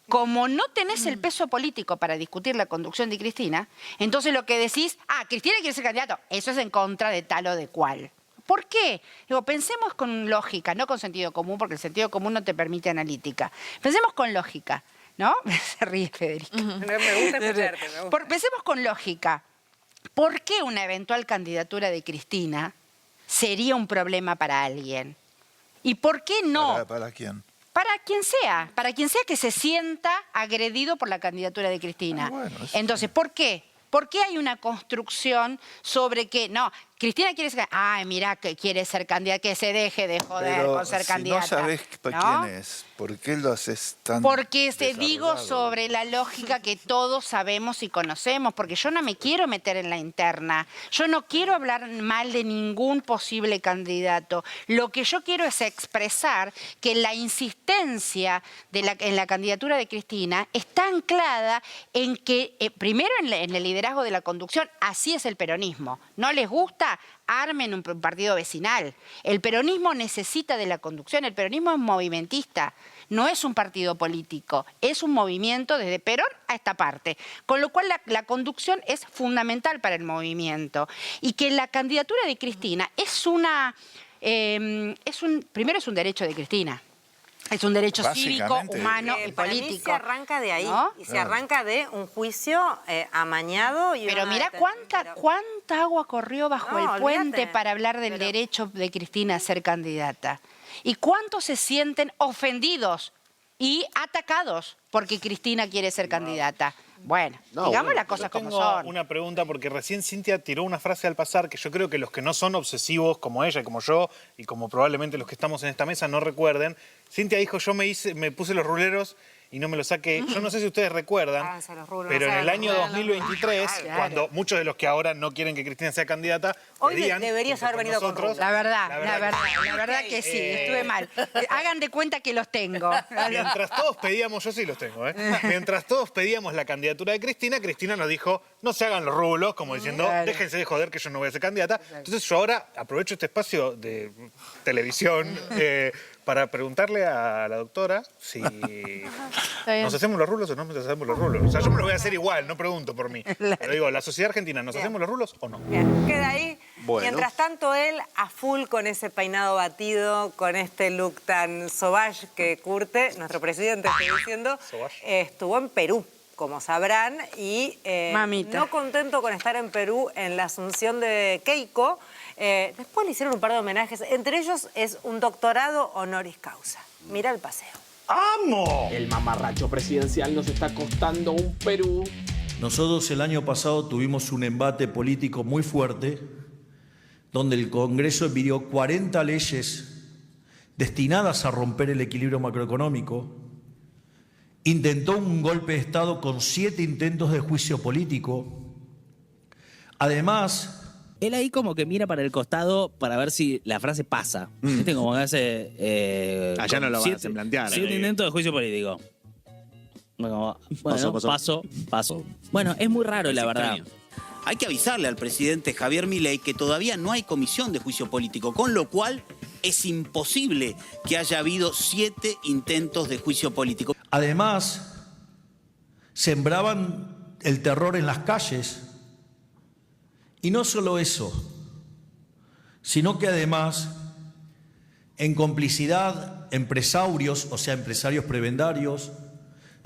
Como no tenés el peso político para discutir la conducción de Cristina, entonces lo que decís, Cristina quiere ser candidato, eso es en contra de tal o de cual. ¿Por qué? Digo, pensemos con lógica, no con sentido común, porque el sentido común no te permite analítica. Pensemos con lógica, ¿no? Se ríe Federica. Me gusta escucharte, me gusta. Pensemos con lógica. ¿Por qué una eventual candidatura de Cristina sería un problema para alguien? ¿Y por qué no? ¿Para quién? Para quien sea que se sienta agredido por la candidatura de Cristina. Entonces, ¿por qué? ¿Por qué hay una construcción sobre que, no, Cristina quiere ser candidata, mira que quiere ser candidata, que se deje de joder con ser candidata? No sabés quién es, ¿por qué lo haces tan Porque te digo sobre la lógica que todos sabemos y conocemos, porque yo no me quiero meter en la interna, yo no quiero hablar mal de ningún posible candidato. Lo que yo quiero es expresar que la insistencia en la candidatura de Cristina está anclada en que, primero en el liderazgo de la conducción, así es el peronismo. ¿No les gusta? Armen un partido vecinal. El peronismo necesita de la conducción, el peronismo es movimentista, no es un partido político, es un movimiento desde Perón a esta parte. Con lo cual la conducción es fundamental para el movimiento. Y que la candidatura de Cristina primero es un derecho de Cristina. Es un derecho cívico, humano y para político. Mí se arranca de ahí, ¿no? Y se arranca de un juicio amañado. Pero mira cuánta agua corrió bajo el puente para hablar del derecho de Cristina a ser candidata. Y cuántos se sienten ofendidos y atacados porque Cristina quiere ser candidata. Bueno, digamos las cosas como son. Tengo una pregunta, porque recién Cintia tiró una frase al pasar que yo creo que los que no son obsesivos como ella, como yo, y como probablemente los que estamos en esta mesa no recuerden. Cintia dijo, yo me puse los ruleros y no me lo saque. Yo no sé si ustedes recuerdan, pero en el año 2023, cuando muchos de los que ahora no quieren que Cristina sea candidata, hoy pedían, deberías haber venido con rulos. La verdad que sí, estuve mal. Hagan de cuenta que los tengo. Mientras todos pedíamos, yo sí los tengo, mientras todos pedíamos la candidatura de Cristina, Cristina nos dijo, no se hagan los rulos, como diciendo, déjense de joder que yo no voy a ser candidata. Entonces yo ahora aprovecho este espacio de televisión para preguntarle a la doctora si nos hacemos los rulos o no nos hacemos los rulos. O sea, yo me lo voy a hacer igual, no pregunto por mí. Pero digo, la sociedad argentina, ¿nos hacemos los rulos o no? Bien, queda ahí. Bueno. Mientras tanto, él a full con ese peinado batido, con este look tan sauvage que curte, nuestro presidente, estoy diciendo, estuvo en Perú, como sabrán, y no contento con estar en Perú en la asunción de Keiko, después le hicieron un par de homenajes, entre ellos es un doctorado honoris causa. Mira el paseo. ¡Amo! El mamarracho presidencial nos está costando un Perú. Nosotros el año pasado tuvimos un embate político muy fuerte, donde el Congreso emitió 40 leyes destinadas a romper el equilibrio macroeconómico, intentó un golpe de Estado con 7 intentos de juicio político. Además, él ahí como que mira para el costado para ver si la frase pasa. ¿Viste? Como que hace... allá no lo van a plantear. 7 intentos de juicio político. Bueno, paso. Bueno, es muy raro, la verdad. Hay que avisarle al presidente Javier Milei que todavía no hay comisión de juicio político, con lo cual es imposible que haya habido 7 intentos de juicio político. Además, sembraban el terror en las calles. Y no solo eso, sino que además, en complicidad, empresarios, o sea, empresarios prebendarios,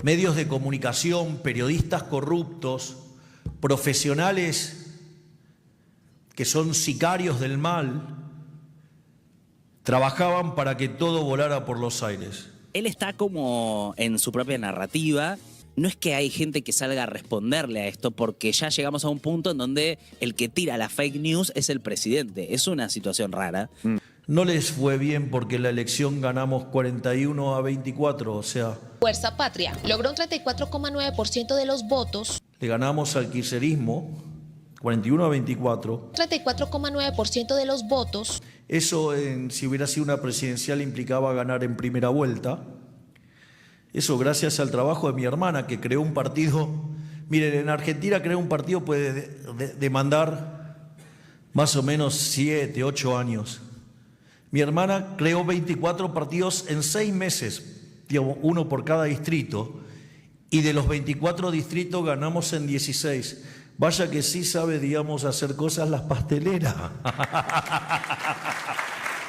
medios de comunicación, periodistas corruptos, profesionales que son sicarios del mal, trabajaban para que todo volara por los aires. Él está como en su propia narrativa. No es que hay gente que salga a responderle a esto, porque ya llegamos a un punto en donde el que tira la fake news es el presidente. Es una situación rara. No les fue bien porque la elección ganamos 41-24, o sea... Fuerza Patria logró un 34,9% de los votos. Le ganamos al kirchnerismo 41-24. 34,9% de los votos. Eso, si hubiera sido una presidencial, implicaba ganar en primera vuelta. Eso gracias al trabajo de mi hermana, que creó un partido. Miren, en Argentina crear un partido puede demandar más o menos 7, 8 años. Mi hermana creó 24 partidos en 6 meses, digamos, uno por cada distrito, y de los 24 distritos ganamos en 16. Vaya que sí sabe, digamos, hacer cosas las pasteleras.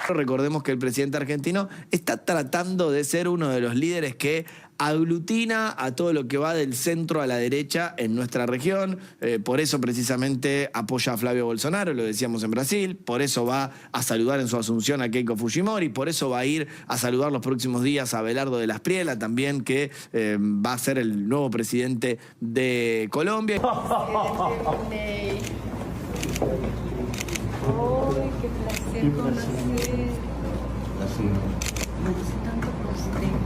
Recordemos que el presidente argentino está tratando de ser uno de los líderes que aglutina a todo lo que va del centro a la derecha en nuestra región. Por eso precisamente apoya a Flavio Bolsonaro, lo decíamos en Brasil. Por eso va a saludar en su asunción a Keiko Fujimori. Por eso va a ir a saludar los próximos días a Abelardo de la Espriella, también, que va a ser el nuevo presidente de Colombia. Qué placer conocer.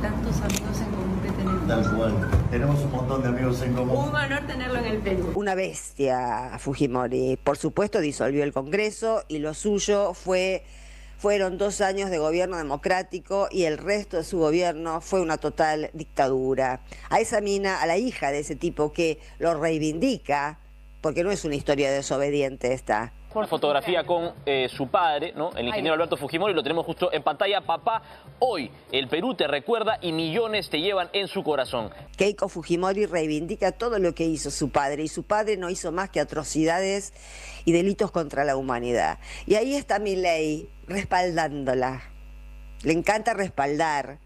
Tantos amigos en común que tenemos. Tal cual. Tenemos un montón de amigos en común. Un honor tenerlo en el Perú. Una bestia, Fujimori. Por supuesto, disolvió el Congreso y lo suyo fueron 2 años de gobierno democrático y el resto de su gobierno fue una total dictadura. A esa mina, a la hija de ese tipo que lo reivindica, porque no es una historia desobediente esta. Una fotografía con su padre, ¿no? El ingeniero Alberto Fujimori, lo tenemos justo en pantalla. Papá, hoy el Perú te recuerda y millones te llevan en su corazón. Keiko Fujimori reivindica todo lo que hizo su padre, y su padre no hizo más que atrocidades y delitos contra la humanidad. Y ahí está Milei respaldándola. Le encanta respaldar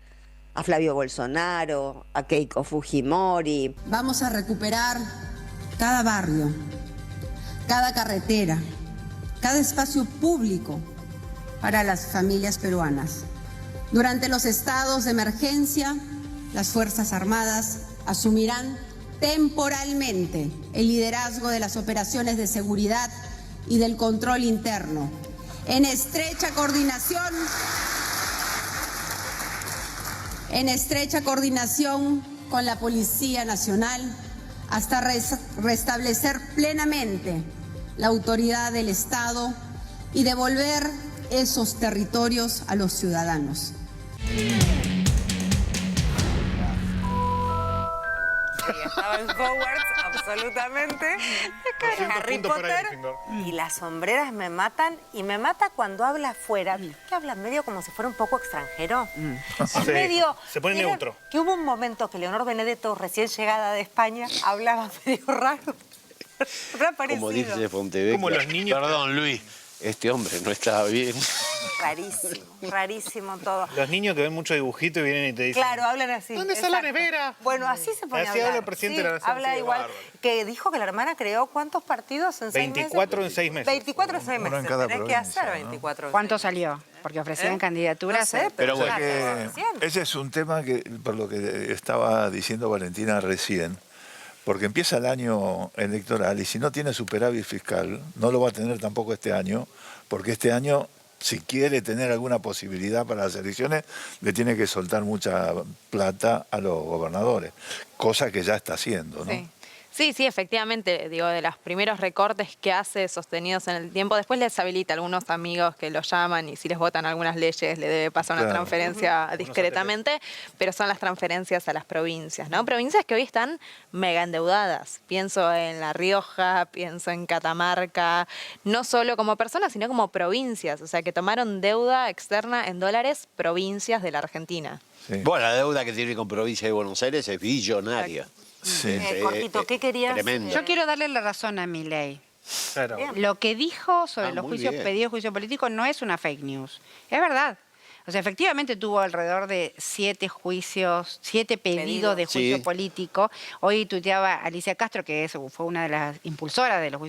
a Flavio Bolsonaro, a Keiko Fujimori. Vamos a recuperar cada barrio, cada carretera, cada espacio público para las familias peruanas. Durante los estados de emergencia, las Fuerzas Armadas asumirán temporalmente el liderazgo de las operaciones de seguridad y del control interno, en estrecha coordinación con la Policía Nacional hasta restablecer plenamente la autoridad del Estado y devolver esos territorios a los ciudadanos. Sí, estaba en Hogwarts, absolutamente. Harry Potter. Y las sombreras me matan. Y me mata cuando habla afuera. Que habla medio como si fuera un poco extranjero. Sí, Medio, se pone neutro. Que hubo un momento que Leonor Benedetto, recién llegada de España, hablaba medio raro. Como dice Fontevecchia. Como los niños. Perdón, Luis. Este hombre no estaba bien. Rarísimo, rarísimo todo. Los niños que ven mucho dibujito y vienen y te dicen... Claro, hablan así. ¿Dónde está la nevera? Bueno, así se pone a Así hablar. habla el presidente de la Nación. Habla Sí, igual. bárbaro. Que dijo que la hermana creó ¿cuántos partidos en 6 meses? 24 en 6 meses. 24 en 6 meses. Uno en cada Tenés que provincia, hacer ¿no? 24 en ¿Cuánto 6 salió? Porque ofrecían candidaturas. No sé, pero bueno. Ese es un tema que, por lo que estaba diciendo Valentina recién, porque empieza el año electoral y si no tiene superávit fiscal, no lo va a tener tampoco este año, porque este año, si quiere tener alguna posibilidad para las elecciones, le tiene que soltar mucha plata a los gobernadores, cosa que ya está haciendo, ¿no? Sí. Sí, efectivamente, digo, de los primeros recortes que hace sostenidos en el tiempo, después les habilita a algunos amigos que lo llaman y si les votan algunas leyes le debe pasar una Claro. transferencia discretamente, pero son las transferencias a las provincias, ¿no? Provincias que hoy están mega endeudadas. Pienso en La Rioja, pienso en Catamarca, no solo como personas, sino como provincias, o sea, que tomaron deuda externa en dólares provincias de la Argentina. Sí. Bueno, la deuda que tiene con provincia de Buenos Aires es billonaria. Sí. Cortito, ¿qué querías? Tremendo. Yo quiero darle la razón a Milei. Claro. Lo que dijo sobre los muy juicios bien. pedidos de juicio político no es una fake news. Es verdad. O sea, efectivamente tuvo alrededor de 7 pedidos de juicio Sí. político. Hoy tuiteaba Alicia Castro, que fue una de las impulsoras de los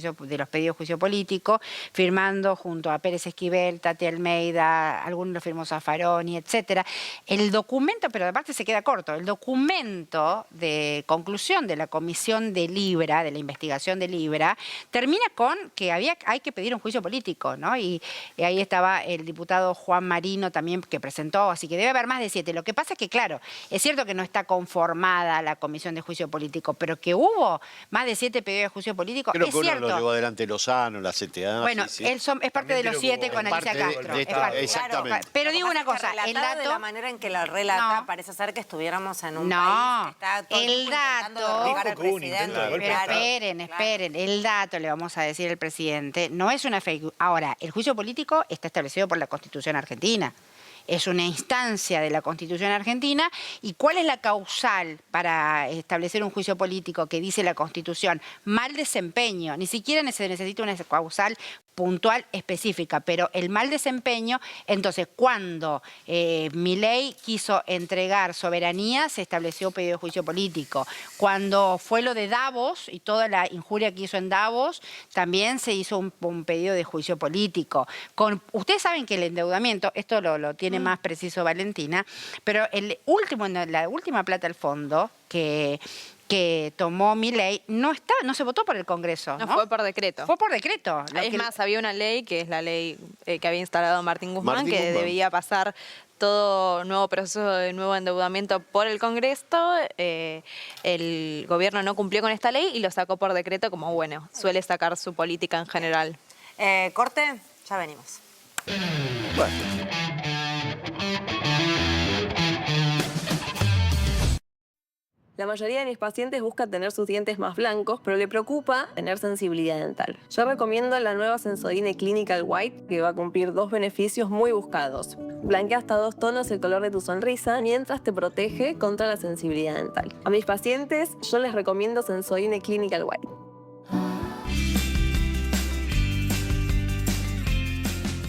pedidos de juicio político, firmando junto a Pérez Esquivel, Tati Almeida, algunos lo firmó Zaffaroni, etcétera. El documento, pero aparte se queda corto, el documento de conclusión de la comisión de Libra, de la investigación de Libra, termina con que hay que pedir un juicio político, ¿no? Y ahí estaba el diputado Juan Marino también que presentó, así que debe haber más de 7. Lo que pasa es que, claro, es cierto que no está conformada la comisión de juicio político, pero que hubo más de 7 pedidos de juicio político, Creo es que uno cierto. lo llevó adelante Lozano, la CTA. Bueno, sí, sí. él es parte de los 7 con Alicia Castro. de es esta- parte. exactamente. Pero digo una cosa, el relatada de dato... la manera en que la relata, No. parece ser que estuviéramos en un No, país que está todo el el tiempo intentando dato- derrocar al Dijo que hubo un presidente. intento de golpe Pero de Estado. esperen, el dato, le vamos a decir al presidente, no es una fake news. Ahora, el juicio político está establecido por la Constitución argentina. Es una instancia de la Constitución argentina. ¿Y cuál es la causal para establecer un juicio político que dice la Constitución? Mal desempeño. Ni siquiera se necesita una causal puntual específica, pero el mal desempeño, entonces cuando Milei quiso entregar soberanía, se estableció pedido de juicio político. Cuando fue lo de Davos y toda la injuria que hizo en Davos, también se hizo un pedido de juicio político. Ustedes saben que el endeudamiento, esto lo tiene más preciso Valentina, pero la última plata al fondo que tomó Milei no se votó por el Congreso. No, fue por decreto. Fue por decreto. Es más, había una ley, que es la ley que había instalado Martín Guzmán, Martín que Guzmán. debía pasar todo nuevo proceso de nuevo endeudamiento por el Congreso. El gobierno no cumplió con esta ley y lo sacó por decreto, como bueno, suele sacar su política en general. Corte, ya venimos. La mayoría de mis pacientes busca tener sus dientes más blancos, pero le preocupa tener sensibilidad dental. Yo recomiendo la nueva Sensodyne Clinical White, que va a cumplir 2 beneficios muy buscados. Blanquea hasta 2 tonos el color de tu sonrisa, mientras te protege contra la sensibilidad dental. A mis pacientes, yo les recomiendo Sensodyne Clinical White.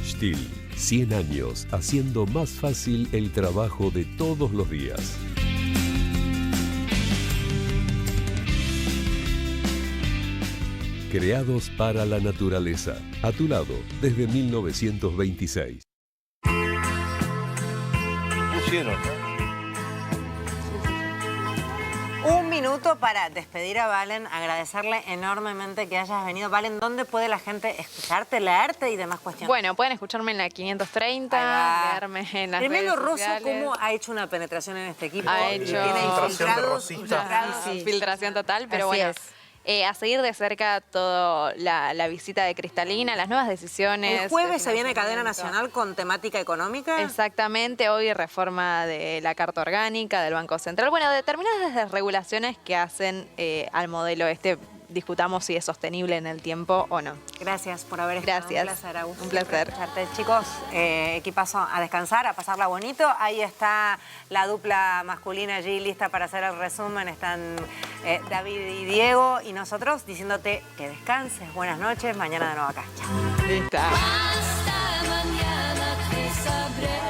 Stihl, 100 años haciendo más fácil el trabajo de todos los días. Creados para la naturaleza. A tu lado desde 1926. Pusieron, Un minuto para despedir a Valen, agradecerle enormemente que hayas venido. Valen, ¿dónde puede la gente escucharte, leerte y demás cuestiones? Bueno, pueden escucharme en la 530, leerme en las Tremendo redes Rosso, sociales. ¿cómo ha hecho una penetración en este equipo? Ha hecho Tiene infiltrados, filtración total, pero Así bueno. A seguir de cerca toda la visita de Cristalina, las nuevas decisiones. El jueves se viene Cadena Nacional con temática económica. Exactamente, hoy reforma de la Carta Orgánica del Banco Central. Bueno, determinadas desregulaciones que hacen al modelo discutamos si es sostenible en el tiempo o no. Gracias por haber estado. Gracias. Un placer, Augusto. Un placer. Chicos, equipazo a descansar, a pasarla bonito. Ahí está la dupla masculina allí lista para hacer el resumen. Están David y Diego y nosotros diciéndote que descanses. Buenas noches. Mañana de nuevo acá. Chao. Lista. Hasta mañana te sabré.